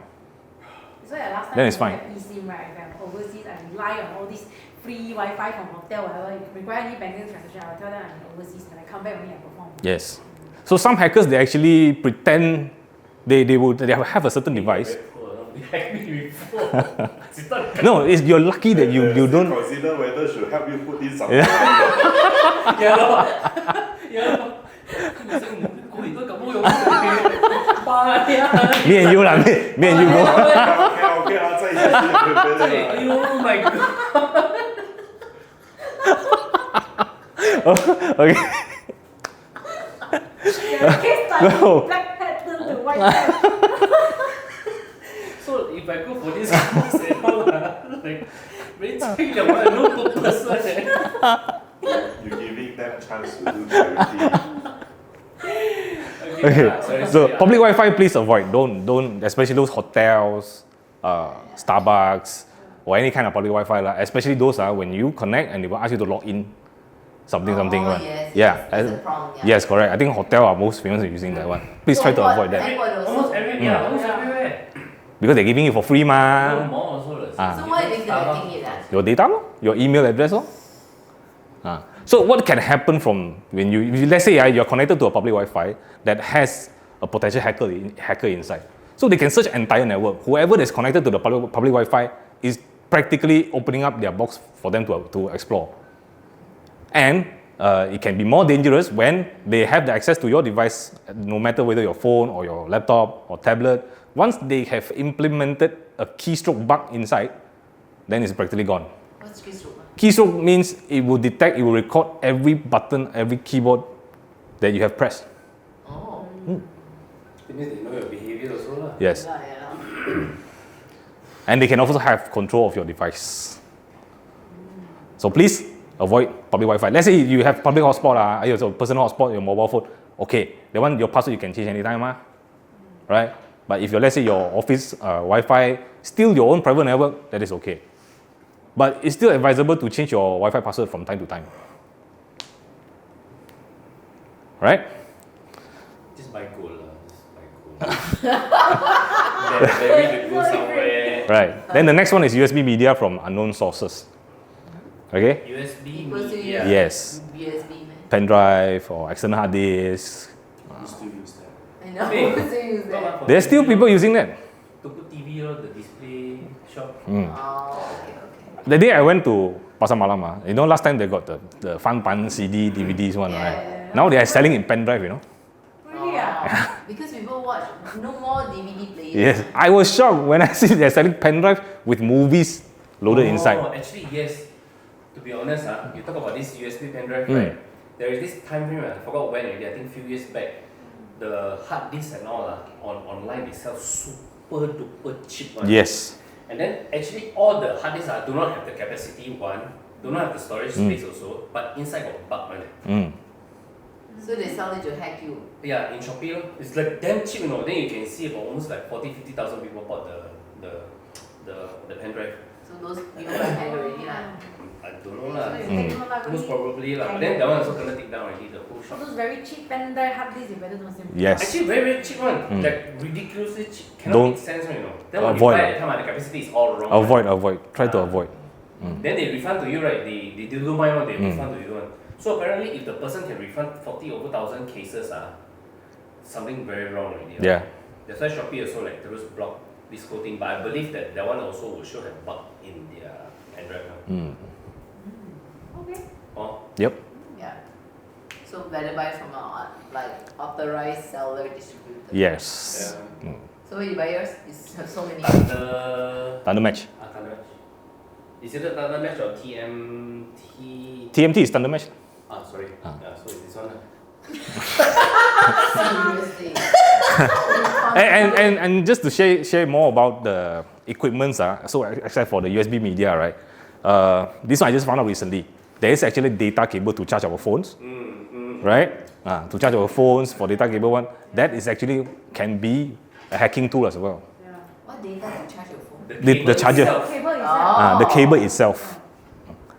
So last time Then it's fine. eSIM, right? If I'm overseas, I rely on all this free Wi-Fi from hotel, whatever. If you require any banking transaction, I'll tell them I'm overseas. When I come back, only I perform. Yes. So some hackers, they actually pretend they have a certain device. No, you're lucky that you don't. Consider whether should help you put in something. Me and you lah, me and you go. Okay, 再一下 Oh my god. Okay. Case No. black hat turn to white hat. So if I go for this course and all like very cheap, no purpose You're giving them chance to do charity. Okay. So public Wi-Fi, please avoid. Don't, especially those hotels, Starbucks, or any kind of public Wi-Fi lah. Especially those when you connect and they will ask you to log in, something. Yes, Yeah. it's a problem, Yes, correct. I think hotel are most famous in using that one. Please try to avoid that almost everywhere. because they're giving it for free, ma. More also. So why are they collecting it? Your data, your email address, So what can happen from when let's say you're connected to a public Wi-Fi that has a potential hacker inside. So they can search entire network. Whoever that's connected to the public Wi-Fi is practically opening up their box for them to explore. And it can be more dangerous when they have the access to your device, no matter whether your phone or your laptop or tablet. Once they have implemented a keystroke bug inside, then it's practically gone. What's keystroke? Keystroke means it will record every button, every keyboard that you have pressed. Oh. It means they know your behavior also lah. Yes. Yeah. And they can also have control of your device. So please avoid public Wi-Fi. Let's say you have public hotspot, so personal hotspot, your mobile phone. Okay, the one your password you can change anytime, right? But if let's say your office Wi-Fi still your own private network, that is okay. But it's still advisable to change your Wi-Fi password from time to time. Right? Just buy gold lah. Just buy gold. Maybe you go somewhere. Right. Then the next one is USB media from unknown sources. Okay? USB Equals to media. Yes. USB, man. Pen drive or external hard disk. You still use that. I know. Hey, So use that. There's still people using that. To put TV or the display shop. Oh, okay. The day I went to Pasar Malam, last time they got the Fan Pan CD, DVDs one, Yeah. right? Now they are selling in pen drive, Really? Because people watch no more DVD players. Yes. I was shocked when I see they're selling pen drive with movies loaded inside. Actually, yes. To be honest, you talk about this USB pen drive, right? There is this time frame, I forgot when already, I think few years back. The hard disk and all online they sell super duper cheap one. Yes. And then actually all the hard disks do not have the capacity one, do not have the storage space also, but inside got bug one. So they sell it to hack you. Yeah, in Shopee, it's like damn cheap, Then you can see about almost like 40,000-50,000 people bought the pen drive. So those people got hacked already lah. I don't know lah. So you take them out, Most really- probably lah. But then that one also gonna take down already the whole So shop. those very cheap pen drive hard disks, you better don't send. Yes. Actually very very cheap one, like ridiculously cheap. Cannot Don't- make sense one, Then when Avoid you buy it. at time, the capacity is all wrong. Avoid. Try to avoid. Then they refund to you, right? They don't mind one, they refund to you one. So apparently, if the person can refund 40,000 cases, something very wrong already. Yeah. That's why Shopee also like terus block this whole thing. But I believe that one also will show have bug in their Android. Okay. Oh, Yep. Yeah. So better buy from a authorized seller distributor. Yes. yeah. So where you buy yours? It's so many. Thunder Match. Thunder Match. Is it the Thunder Match or TMT? TMT is Thunder Match. Sorry. Yeah, so it's this one. Seriously. And just to share more about the equipments, so except for the USB media, right? This one I just found out recently. There is actually data cable to charge our phones, right? To charge our phones for data cable one. That is actually can be a hacking tool as well. Yeah. What data to charge your phone? The charger. itself. Cable itself The cable itself.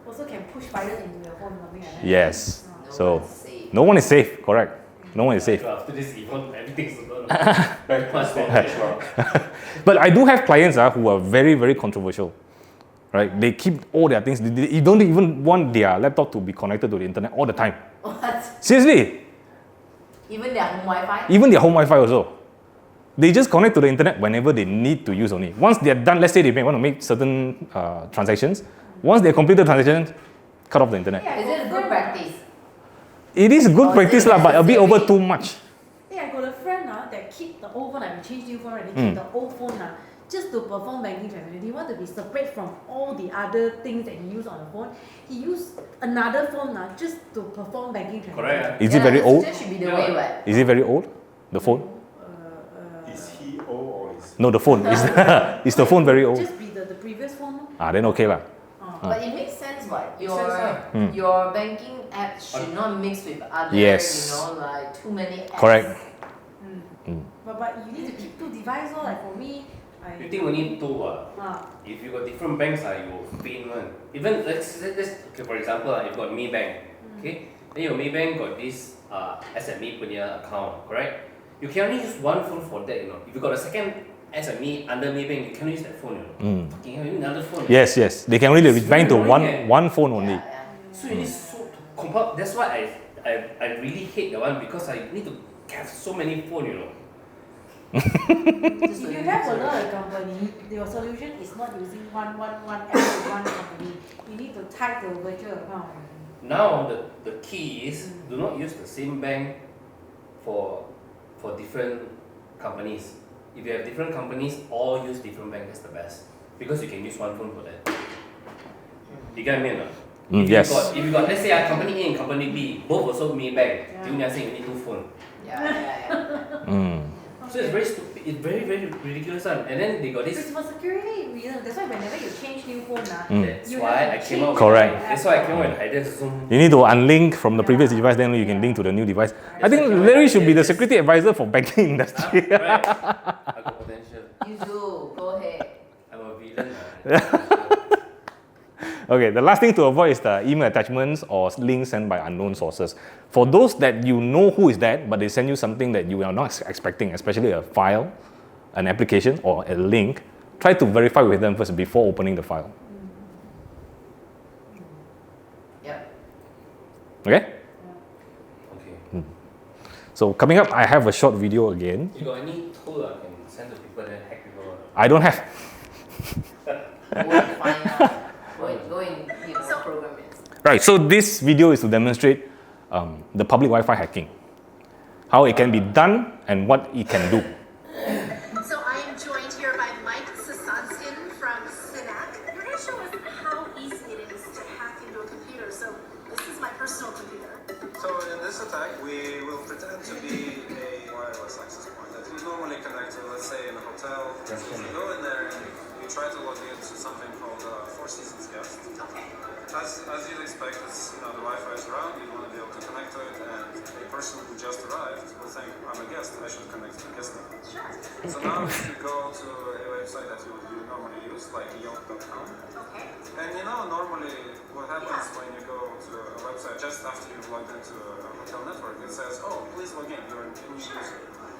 also can push virus into your phone, something like that. Yes. No So one's safe. no one is safe, correct? No one is safe. So after this, even everything's very much more. But I do have clients who are very, very controversial. Right? They keep all their things. You don't even want their laptop to be connected to the internet all the time. What? Seriously, Even their home Wi-Fi? even their home Wi-Fi also. They just connect to the internet whenever they need to use only. Once they're done, let's say they may want to make certain transactions. Once they complete the transaction, cut off the internet. Yeah, Is it a good practice? It is good Or is practice, it but a bit over necessary? too much. Yeah, I got a friend that keep the old phone, we changed new phone, right? They keep the old phone just to perform banking transaction. He want to be separate from all the other things that he use on the phone. He use another phone just to perform banking transaction. Correct. Is it very old? That should be the way, what? Is it very old? The phone? Is he old or is No, the phone. Is the phone very old? Just be the previous phone. Then okay lah. But it makes sense, what? Makes sense, Your banking apps should not mix with other, Yes. like too many apps. Correct. But you need to keep two devices, like for me, You think only two If you got different banks, you will pay one. Even let's okay, for example, you've got Maybank, okay? Then your Maybank got this SME punya account, correct? You can only use one phone for that, If you got a second SME under Maybank, you cannot use that phone, Fucking hell, you need another phone. Yes, yes. They can only bind to annoying, one phone only. Yeah. So you need to compile. That's why I really hate that one because I need to have so many phones, if you have a lot of company, your solution is not using one app to one company. You need to type the virtual account. Now the key is do not use the same bank for different companies. If you have different companies, all use different bank. That's the best because you can use one phone for that. You get what I mean? If Yes. you got let's say a company A and company B, both also Maybank. Yeah. You need two phone. Yeah. So it's very stupid. It's very, very ridiculous one. And then they got It's this. for security reasons. That's why whenever you change new phone, That's you why have I to came out. change Correct. the That's why I app. came out with hidden Zoom. You need to unlink from the previous device, then you can link to the new device. I think Larry should be the security advisor for banking industry. Right. I got potential. You do. Go ahead. I'm a villain. Okay, the last thing to avoid is the email attachments or links sent by unknown sources. For those that you know who is that, but they send you something that you are not expecting, especially a file, an application, or a link, try to verify with them first before opening the file. Yep. Okay? Okay. So coming up, I have a short video again. You got any tool I can send to people that hack people? I don't have. Go and find out. Go and program it. Right, so this video is to demonstrate the public Wi-Fi hacking, how it can be done and what it can do. So I am joined here by Mike Sasanskin from Synac. You're going to show us how easy it is to hack into a computer. So this is my personal computer. So in this attack, we will pretend to be a wireless access point that you normally connect to, let's say in a hotel. You go in there and you try to log into something called Four Seasons Guest. Okay. As you'd expect, it's, the Wi-Fi is around, you want to be able to connect to it, and a person who just arrived will think, I'm a guest, I should connect to the guest network. Sure. So now if you go to a website that you normally use, like yelp.com, Okay. and normally what happens when you go to a website just after you've logged into a hotel network, it says, oh, please log in, you're a new user.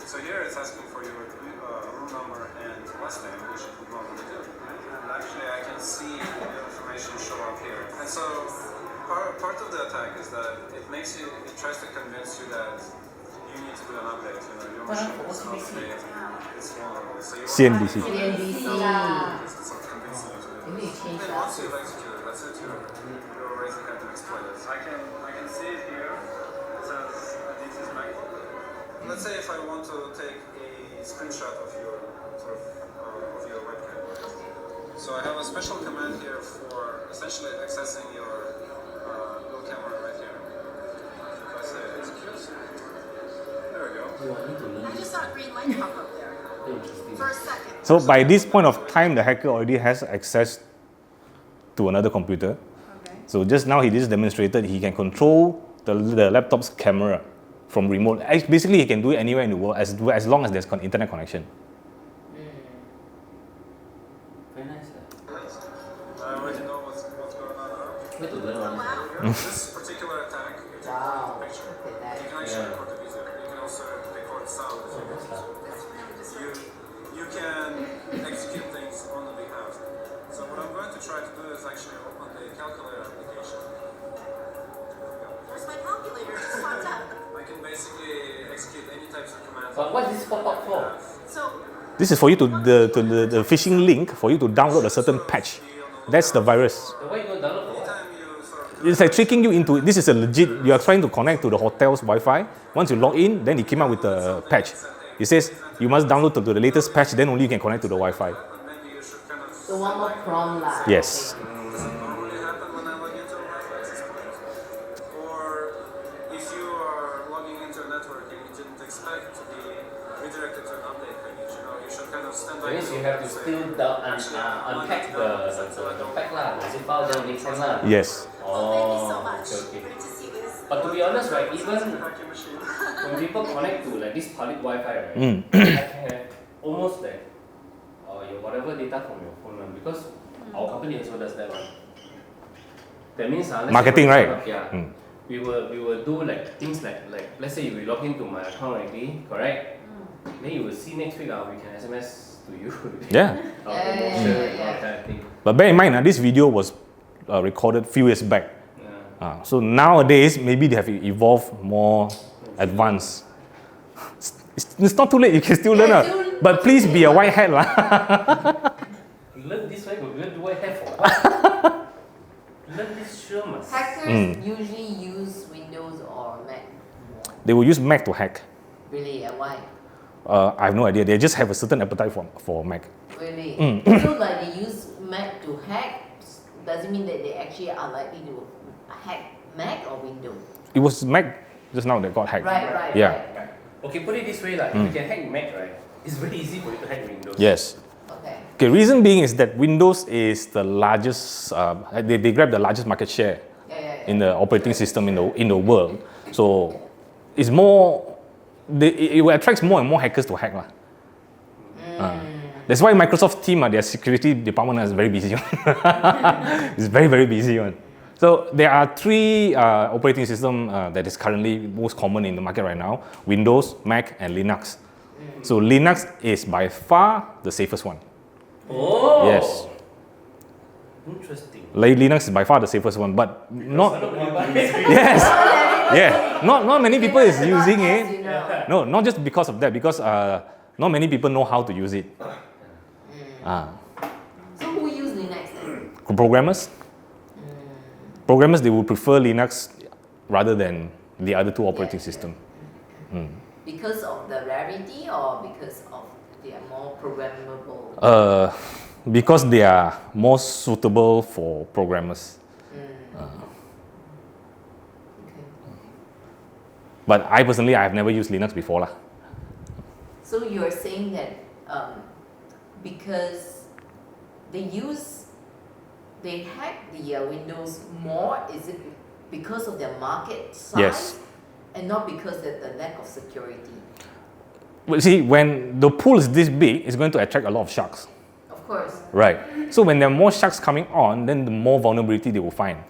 So here it's asking for your room number and last name, which it would normally do. And actually I can see the information show up here. And so part of the attack is that it tries to convince you that you need to do an update. Your machine is not updated, it's vulnerable. So you CNBC. CNBC. It's not convincing you to do You need to change then that. once you've executed, that's it. You're raising kind of exploit it. I can see it here. It says this is MacBook. Let's say if I want to take a screenshot of your of your webcam. So I have a special command here for essentially accessing your little camera right here. If I say execute, there we go. Oh, I need to learn I this. just saw a green light pop up there Interesting. for a second. So by this point of time, the hacker already has access to another computer. Okay. So just now he just demonstrated he can control the laptop's camera from remote. Basically, he can do it anywhere in the world as long as there's internet connection. Very nice. I already know what's going on now. Way to learn on Wow. This particular attack, you can Wow. take a picture. Look at that. You can actually record the video. You can also record sound if you want to. That's really disruptive. You can execute things on the behalf. So what I'm going to try to do is actually open the calculator application. There's my calculator just popped up. I can basically execute any types of commands. But what is this pop-up for? So This is for you to the phishing link for you to download a certain patch. That's the virus. So why you going to download for what? Anytime you sort of It's like tricking you into this is a legit. You are trying to connect to the hotel's Wi-Fi. Once you log in, then he came up with a patch. It says you must download to the latest patch. Then only you can connect to the Wi-Fi. maybe you should kind of. So one more prompt lah. Yes. Does it normally happen when I log into a Wi-Fi access point? Or if you are logging into a network and you didn't expect to be redirected to an update page, you should kind of stand That by. means you have to still unpack the pack lah, the zip file, then next time lah. Yes. well, thank you so Oh, much. okay. Great to see this. But to be honest, right, even Hack your machine. when people connect to like this public Wi-Fi, right, Mm. I can have almost like your whatever data from your phone one, because our company also does that one. That means let's say Marketing, for right? example, Yeah. Mm. We will do like things like let's say you will log into my account already, correct? Then you will see next week we can SMS to you. Yeah. Our Yeah, promotion yeah, and all yeah. that thing. But bear in mind, this video was recorded few years back. Yeah. So nowadays, maybe they have evolved more advanced. It's not too late, you can still learn. Yeah, still- But please be a white hat. Learn this way, we're going to do what have for what? Learn this sure must. Hackers usually use Windows or Mac. They will use Mac to hack. Really? And why? I have no idea. They just have a certain appetite for Mac. Really? So like they use Mac to hack, does it mean that they actually are likely to hack Mac or Windows? It was Mac just now that got hacked. Right. Yeah. Okay, put it this way, like, if you can hack Mac, right? It's very easy for you to hack Windows. Yes. Okay. Okay, reason being is that Windows is the largest, they grab the largest market share Yeah. in the operating system in the world. So it's more, it attracts more and more hackers to hack. That's why Microsoft team, their security department is very busy. It's very, very busy one. So there are three operating systems that is currently most common in the market right now: Windows, Mac, and Linux. So Linux is by far the safest one. Oh. Yes. Interesting. Linux is by far the safest one, but not. Nobody buys it. Yes. Yeah. Not many people is using it. You know. No, not just because of that. Because not many people know how to use it. So who use Linux then? Programmers. Programmers, they would prefer Linux rather than the other two operating systems. Because of the rarity or because of they are more programmable? Because they are more suitable for programmers. Okay. But I personally, I have never used Linux before. So you're saying that because they hack the Windows more, is it because of their market size? Yes. And not because of the lack of security? Well, see, when the pool is this big, it's going to attract a lot of sharks. Of course. Right. So when there are more sharks coming on, then the more vulnerability they will find.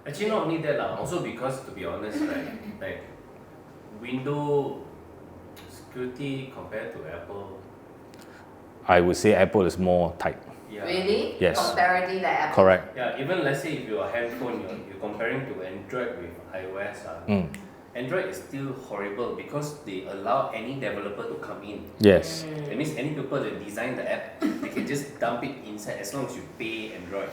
Actually, not only that, also because, to be honest, right, like Windows security compared to Apple. I would say Apple is more tight. Yeah. Really? Yes. Comparatively like Apple? Correct. Yeah, even let's say if you're a handphone, you're comparing to Android with iOS. Android is still horrible because they allow any developer to come in. Yes. That means any people that design the app, they can just dump it inside as long as you pay Android.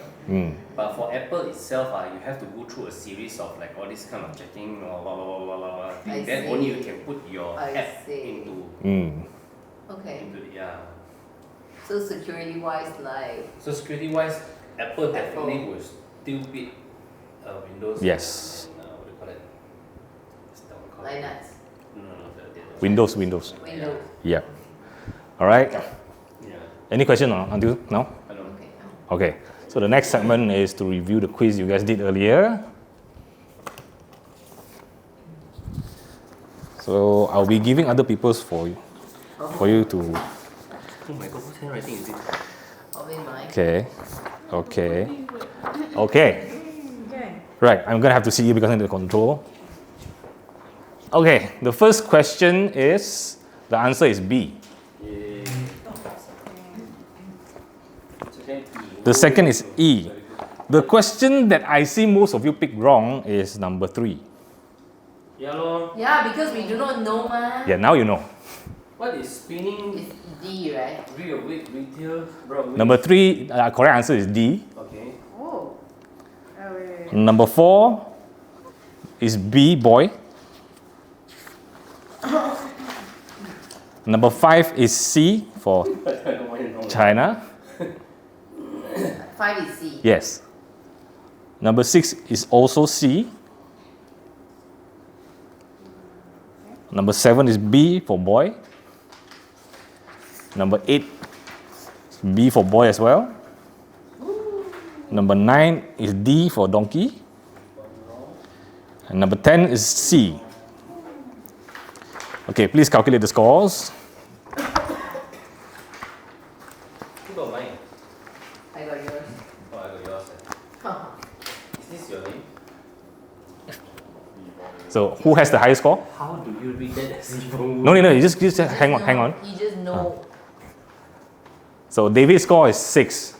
But for Apple itself, you have to go through a series of like all this kind of checking, blah, blah, blah, blah, blah, I then see. only you can put your I app see. into Okay. yeah. So security wise, like So security wise, Apple definitely will still beat Windows. Yes. And, what do you call it? What's that one called? Linux, No, the Windows. Windows. Yeah. All right. Yeah, Any question until now? I don't know. Okay. Okay. So the next segment is to review the quiz you guys did earlier. So I'll be giving other people's for you to. Oh my god, whose handwriting is it? Probably mine. Okay. Okay. Okay. Okay. Right. I'm gonna have to see you because I need to control. Okay. The first question is the answer is B. The second is E. The question that I see most of you pick wrong is number 3. Yeah, lor. Yeah, because we do not know Yeah, now you know. What is spinning It's D, right? real week retail broadway? Number 3, correct answer is D. Okay. Oh. Wait. Number 4 is B, boy. Number 5 is C for China. 5 is C. Yes. Number 6 is also C. Number 7 is B for boy. Number 8 is B for boy as well. Number 9 is D for donkey. And number 10 is C. Okay, please calculate the scores. Who got mine? I got yours. Oh, I got yours. Is this your name? So, who has the highest score? How do you read that as even? No, you just hang on. You just know. So, David's score is 6.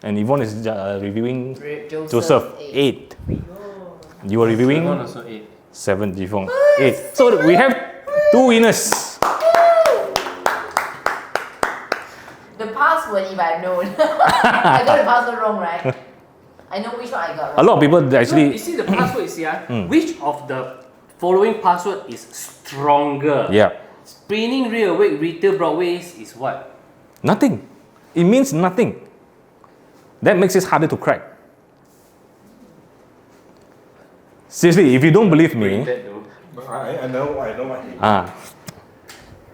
And Yvonne is reviewing Joseph 8. You are reviewing One also 8. 7, Yvonne 8. So, we have 2 winners. The password, if I know. I got the password wrong, right? I know which one I got A wrong. lot of people You actually, see the password is here. Which of the following password is stronger? yeah, Spinning real awake retail broadways is what? nothing. It means nothing. That makes it harder to crack. Seriously, if you don't believe me, But I know what he means.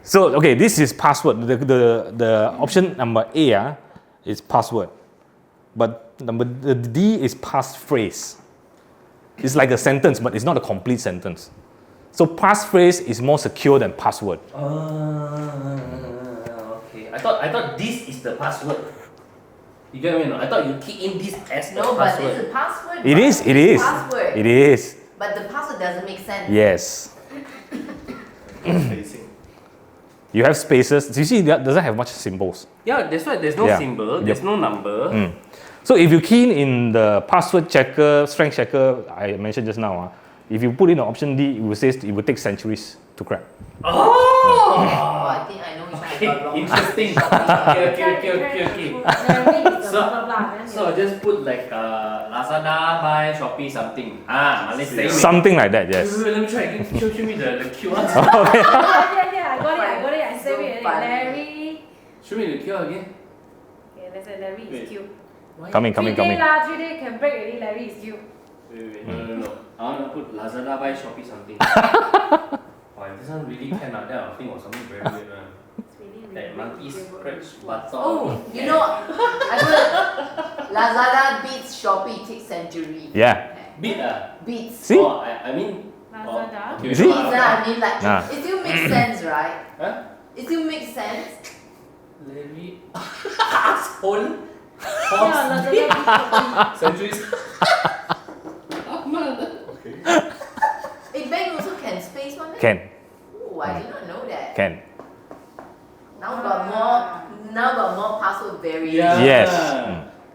So okay, this is password. The option number A is password, but the D is passphrase. It's like a sentence, but it's not a complete sentence. So passphrase is more secure than password. Okay. I thought this is the password. You get what I mean? I thought you key in this as the No, but password. it's a password. It is. It is. Password. It is. But the password doesn't make sense. Yes. Spacing. You have spaces. You see, that doesn't have much symbols. Yeah, that's why there's no Yeah. symbol, there's no number. So if you key in the password checker, strength checker I mentioned just now, if you put in the option D, it will say it will take centuries to crack. Oh, I think I know which one I Okay, got wrong. interesting. Okay. So I just put like Lazada, buy, Shopee, something. Malay saying. Something like that, yes. Wait, let me try again. Show me the QR. Yeah, I got it. I saved it. So funny. Larry. Show me the QR again. Okay, let's say Larry Wait. is cute. Coming. 3 days 3 days can break already. Larry is cute. Wait, no. I want to put Lazada, buy, Shopee, something. Wow, if this one really can, then I'll think of something very weird. It's really, Like monkey beautiful. scratch butter. Oh, you know, I heard Lazada beats Shopee takes century. Yeah. Beat Beats. See? Oh, I mean. Lazada. Okay, You see? Beats, I mean, like, Ah. it still makes sense, right? Huh? It still makes sense. Larry. Asshole. Yeah, Lazada. Centuries. Okay. A bank also can space one. Can. Oh, I did not know that. Can. Now got more password variation. Yeah. Yes.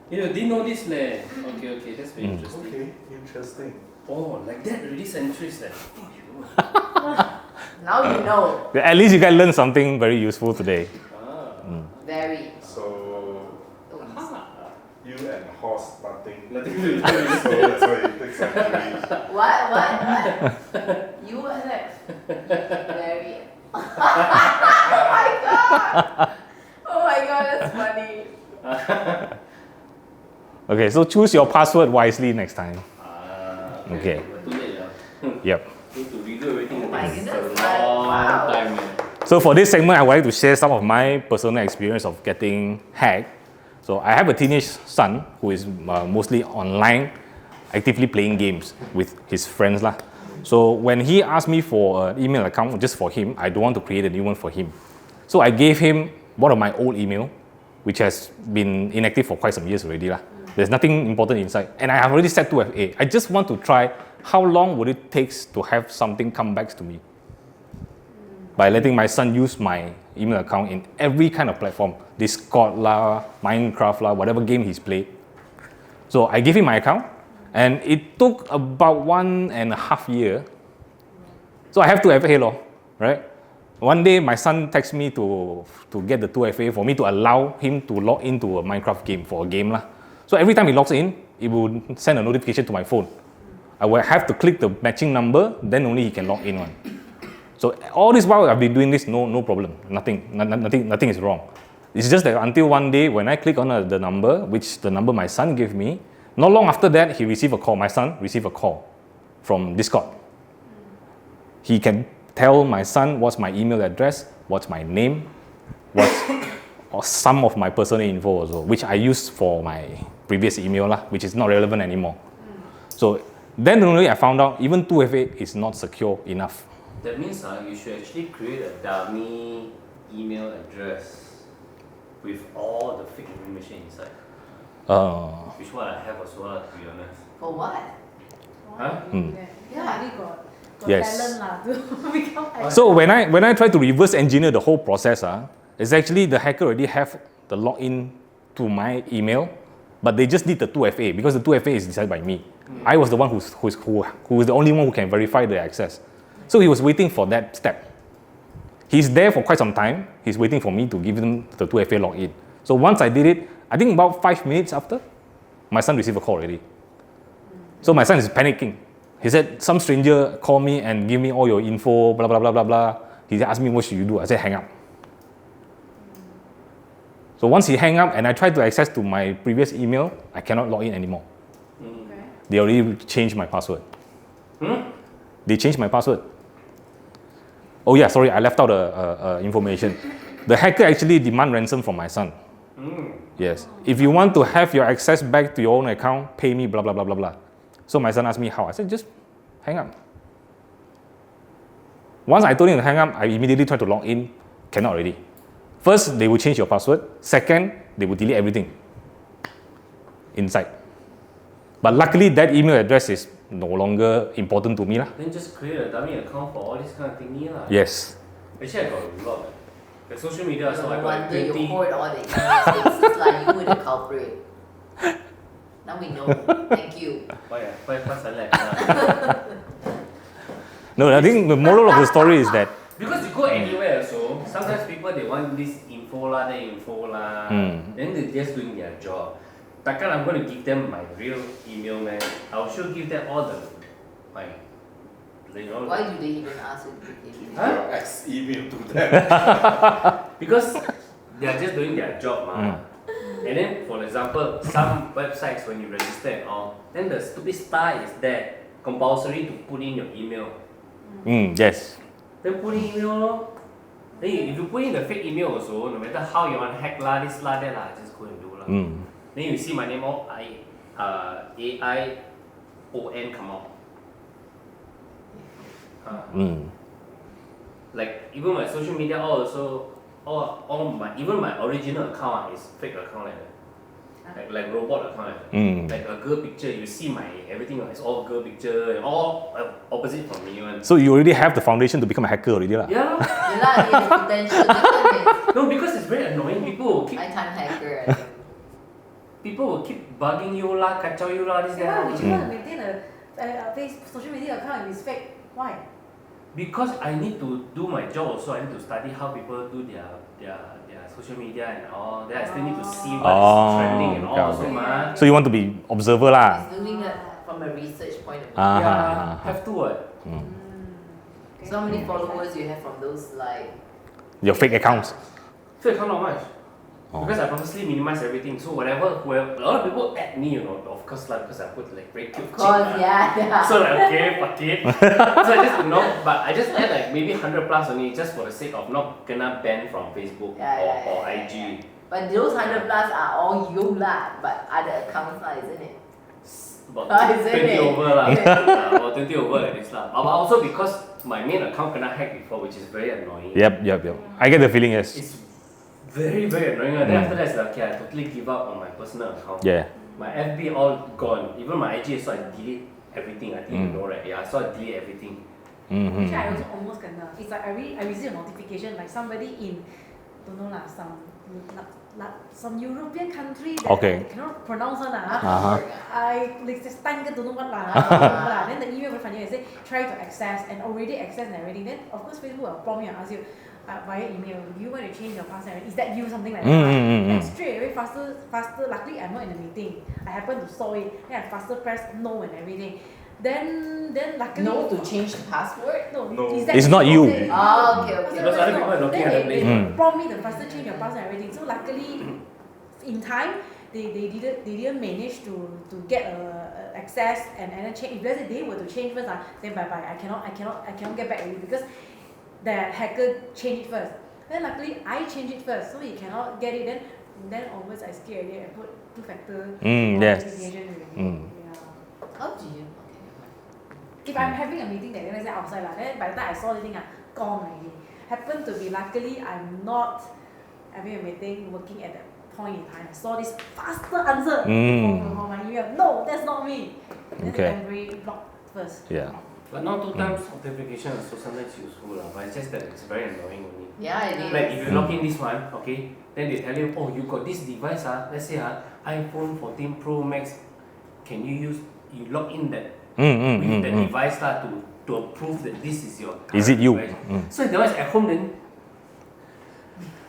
Yeah, didn't know this leh. Okay, that's very interesting. Okay, interesting. Oh, like that already centuries leh. Now you know. At least you can learn something very useful today. Very. So Ah. you and horse nothing. Nothing to do. So that's why it takes century. What? You were there. Very. Oh my god, that's funny. Okay, so choose your password wisely next time. Okay. Too late lah. Yep. Need to redo everything. Oh my It's goodness, a long wow. time. Man. So for this segment, I would like to share some of my personal experience of getting hacked. So I have a teenage son who is mostly online, actively playing games with his friends lah. So when he asked me for an email account just for him, I don't want to create a new one for him. So I gave him one of my old email, which has been inactive for quite some years already lah. There's nothing important inside, and I have already set 2FA. I just want to try how long would it take to have something come back to me by letting my son use my email account in every kind of platform, Discord lah, Minecraft lah, whatever game he's played. So I gave him my account, and it took about 1.5 years. So I have 2FA law, right? One day my son texts me to get the 2FA for me to allow him to log into a Minecraft game for a game lah. So every time he logs in, it will send a notification to my phone. I will have to click the matching number, then only he can log in one. So all this while I've been doing this, no problem, nothing is wrong. It's just that until one day when I click on the number, which the number my son gave me, not long after that he received a call. My son received a call from Discord. He can tell my son what's my email address, what's my name, or some of my personal info also, which I used for my previous email lah, which is not relevant anymore. So then only I found out even 2FA is not secure enough. That means you should actually create a dummy email address with all the fake information inside. Which one I have also lah, to be honest. For what? Huh? Yeah, really got Yes. talent lah to become hacker. So when I try to reverse engineer the whole process, it's actually the hacker already have the login to my email, but they just need the 2FA because the 2FA is decided by me. I was the one who is the only one who can verify the access. So he was waiting for that step. He's there for quite some time. He's waiting for me to give him the 2FA login. So once I did it, I think about 5 minutes after, my son received a call already. So my son is panicking. He said, some stranger called me and give me all your info, blah, blah, blah, blah, blah. He asked me, what should you do? I said, hang up. So once he hang up and I tried to access to my previous email, I cannot log in anymore. Okay. They already changed my password. They changed my password. Oh yeah, sorry, I left out information. The hacker actually demand ransom from my son. Yes. If you want to have your access back to your own account, pay me blah blah blah blah blah. So my son asked me how. I said just hang up. Once I told him to hang up, I immediately tried to log in. Cannot already. First, they will change your password. Second, they will delete everything inside. But luckily, that email address is no longer important to me lah. Then just create a dummy account for all this kind of thingy lah. Yes. Actually, I got a lot. The social media, so I No got wonder you 20. hoard all the emails. It's like you were the culprit. Now we know. Thank you. Why select? No, I think the moral of the story is that Because you go anywhere also, sometimes people they want this info lah, that info lah. Then they're just doing their job. Takkan I'm going to give them my real email, man. I'll sure give them all my, you know. Why do they even ask you to give it? Huh? Your ex email to them. Because they are just doing their job, ma. And then, for example, some websites when you register and all, then the stupid star is there, compulsory to put in your email. yes. Then put in email lor. Then if you put in the fake email also, no matter how you want to hack lah, this lah, that lah, just go and do lah. Then you see my name all AION come out. Like even my social media all also all my even my original account is fake account like that. Like robot account like that. Like a girl picture, you see my everything is all girl picture and all opposite from me one. So you already have the foundation to become a hacker already lah. Yeah. Yeah, it has potential. The thing is, No, because it's very annoying. People will keep lifetime hacker, I think. people will keep bugging you lah, kacau you lah, this Why that. would you want to maintain a social media account if it's fake? Why? Because I need to do my job also. I need to study how people do their social media and all. Then I still need to see what is trending and all also, ma. So you want to be observer lah. He's doing it from a research point of view. Yeah, have to what? So how many followers you have from those like Your fake accounts. Fake account not much. Because I purposely minimize everything. So whoever a lot of people add me, you know, of course lah, because I put like very cute of course, chick, yeah. So like okay, fuck it. So I just but I just add like maybe 100 plus only just for the sake of not gonna ban from Facebook or IG. But those 100 plus are all you lah, but other accounts lah, isn't it? About Isn't 20 it? over lah. About 20 over like this lah. But also because my main account kena hack before, which is very annoying. Yep. I get the feeling yes. It's very annoying. Then after that, it's like, okay, I totally give up on my personal account. Yeah. My FB all gone. Even my IG, so I delete everything. I think you know, right? Yeah, so I delete everything. Actually, I also almost kena. It's like I receive a notification like somebody in, don't know lah, some European country that I cannot pronounce one lah. I like just don't know what lah. Then the email very funny. I say try to access and already access and everything. Then of course Facebook will prompt you and ask you via email. Do you want to change your password? Is that you? Something like that. And straight away faster. Luckily I'm not in a meeting. I happen to saw it. Then I faster press no and everything. Then luckily No to change the password? No. It's not you. Oh, okay. Because other people are looking at the place. They prompt me to faster change your password and everything. So luckily, in time, they didn't manage to get access and then change. If let's say they were to change first, then bye bye. I cannot get back at you because the hacker changed it first. Then luckily I changed it first, so he cannot get it. Then onwards I scared again. I put two-factor authentication already. Yeah. How do you? If I'm having a meeting that let's say outside lah, then by the time I saw the thing, gone already. Happen to be luckily I'm not having a meeting working at that point in time. I saw this faster answer from my email. No, that's not me. Then the memory blocked first. Yeah. But now 2 times authentication is so sometimes useful lah. But it's just that it's very annoying only. Yeah, it is. Like if you log in this one, okay, then they tell you, oh, you got this device, let's say iPhone 14 Pro Max, can you log in that with the device to approve that this is your current Is it you? device. So if the device at home then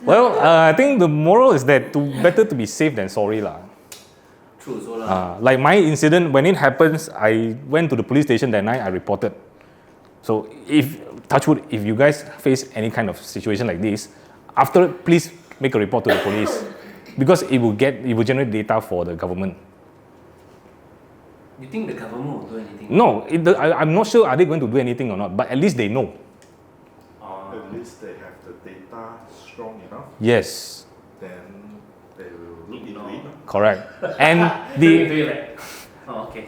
Well, I think the moral is that better to be safe than sorry lah. true so lah. Like my incident, when it happens, I went to the police station that night, I reported. So touch wood, if you guys face any kind of situation like this, after please make a report to the police because it will generate data for the government. You think the government will do anything? No, I'm not sure are they going to do anything or not, but at least they know. Yes, then they will look into it. correct. And Do you the like? Oh, okay.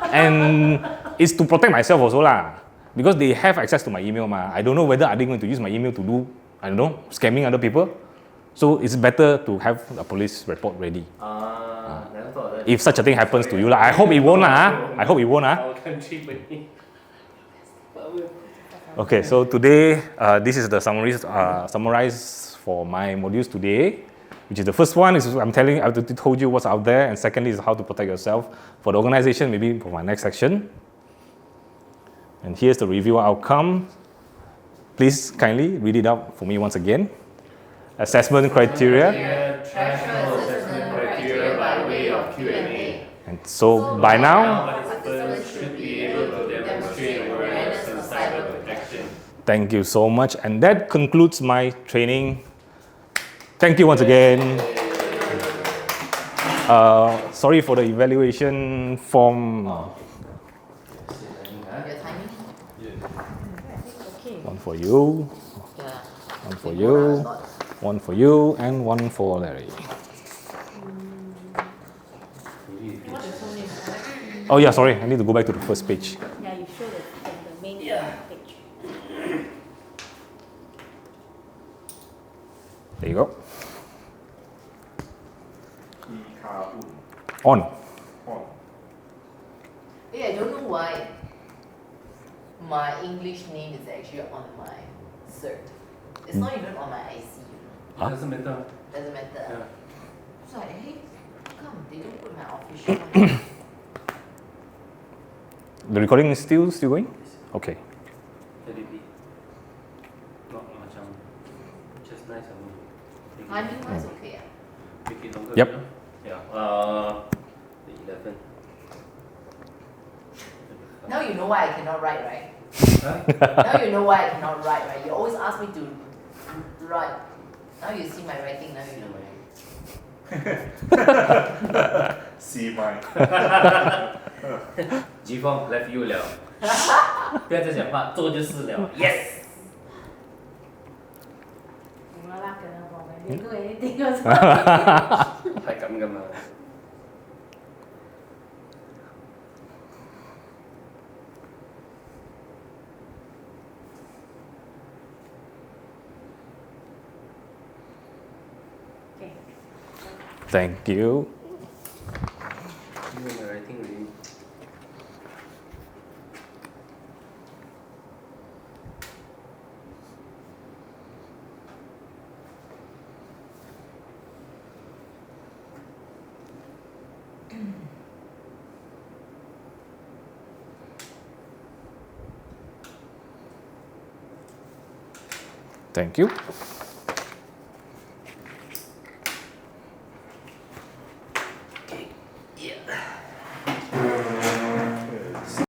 and it's to protect myself also lah. Because they have access to my email ma. I don't know whether are they going to use my email to do, I don't know, scamming other people. So it's better to have a police report ready. Never thought of that. If such a thing happens to you lah. I hope it won't lah. I hope it won't lah. Our country, but Okay, so today, this is the summarize for my modules today, which is the first one is I've told you what's out there, and secondly is how to protect yourself for the organization, maybe for my next section. And here's the review outcome. Please kindly read it out for me once again. Assessment criteria. Threshold assessment criteria by way of Q&A. And so by now, Participants should be able to demonstrate awareness and cyber protection. thank you so much. And that concludes my training. Thank you once again. Sorry for the evaluation form. Your timing? Okay. One for you, Yeah. one for you, one for you, and one for Larry. What is so name? Oh yeah, sorry, I need to go back to the first page. Yeah, you show the main page. There you go. Ika On. on. Hey, I don't know why my English name is actually on my cert. It's not even on my IC, you know. Doesn't matter. Doesn't matter. Yeah. It's like, hey, come, they don't put my official one. The recording is still going? Okay. Let it be. Not macam. Just nice and Timing wise, okay. make it longer. Yep. you know? Yeah. The 11. Now you know why I cannot write, right? Huh? Now you know why I cannot write, right? You always ask me to write. Now you see my writing, now you know. See mine. 疾风 left you 了，不要再讲话，做就是了。Yes。冇啦啦，跟我講嘅，你都係呢啲嗰係咁噶嘛。Okay. Thank you.因為my writing really Thank you.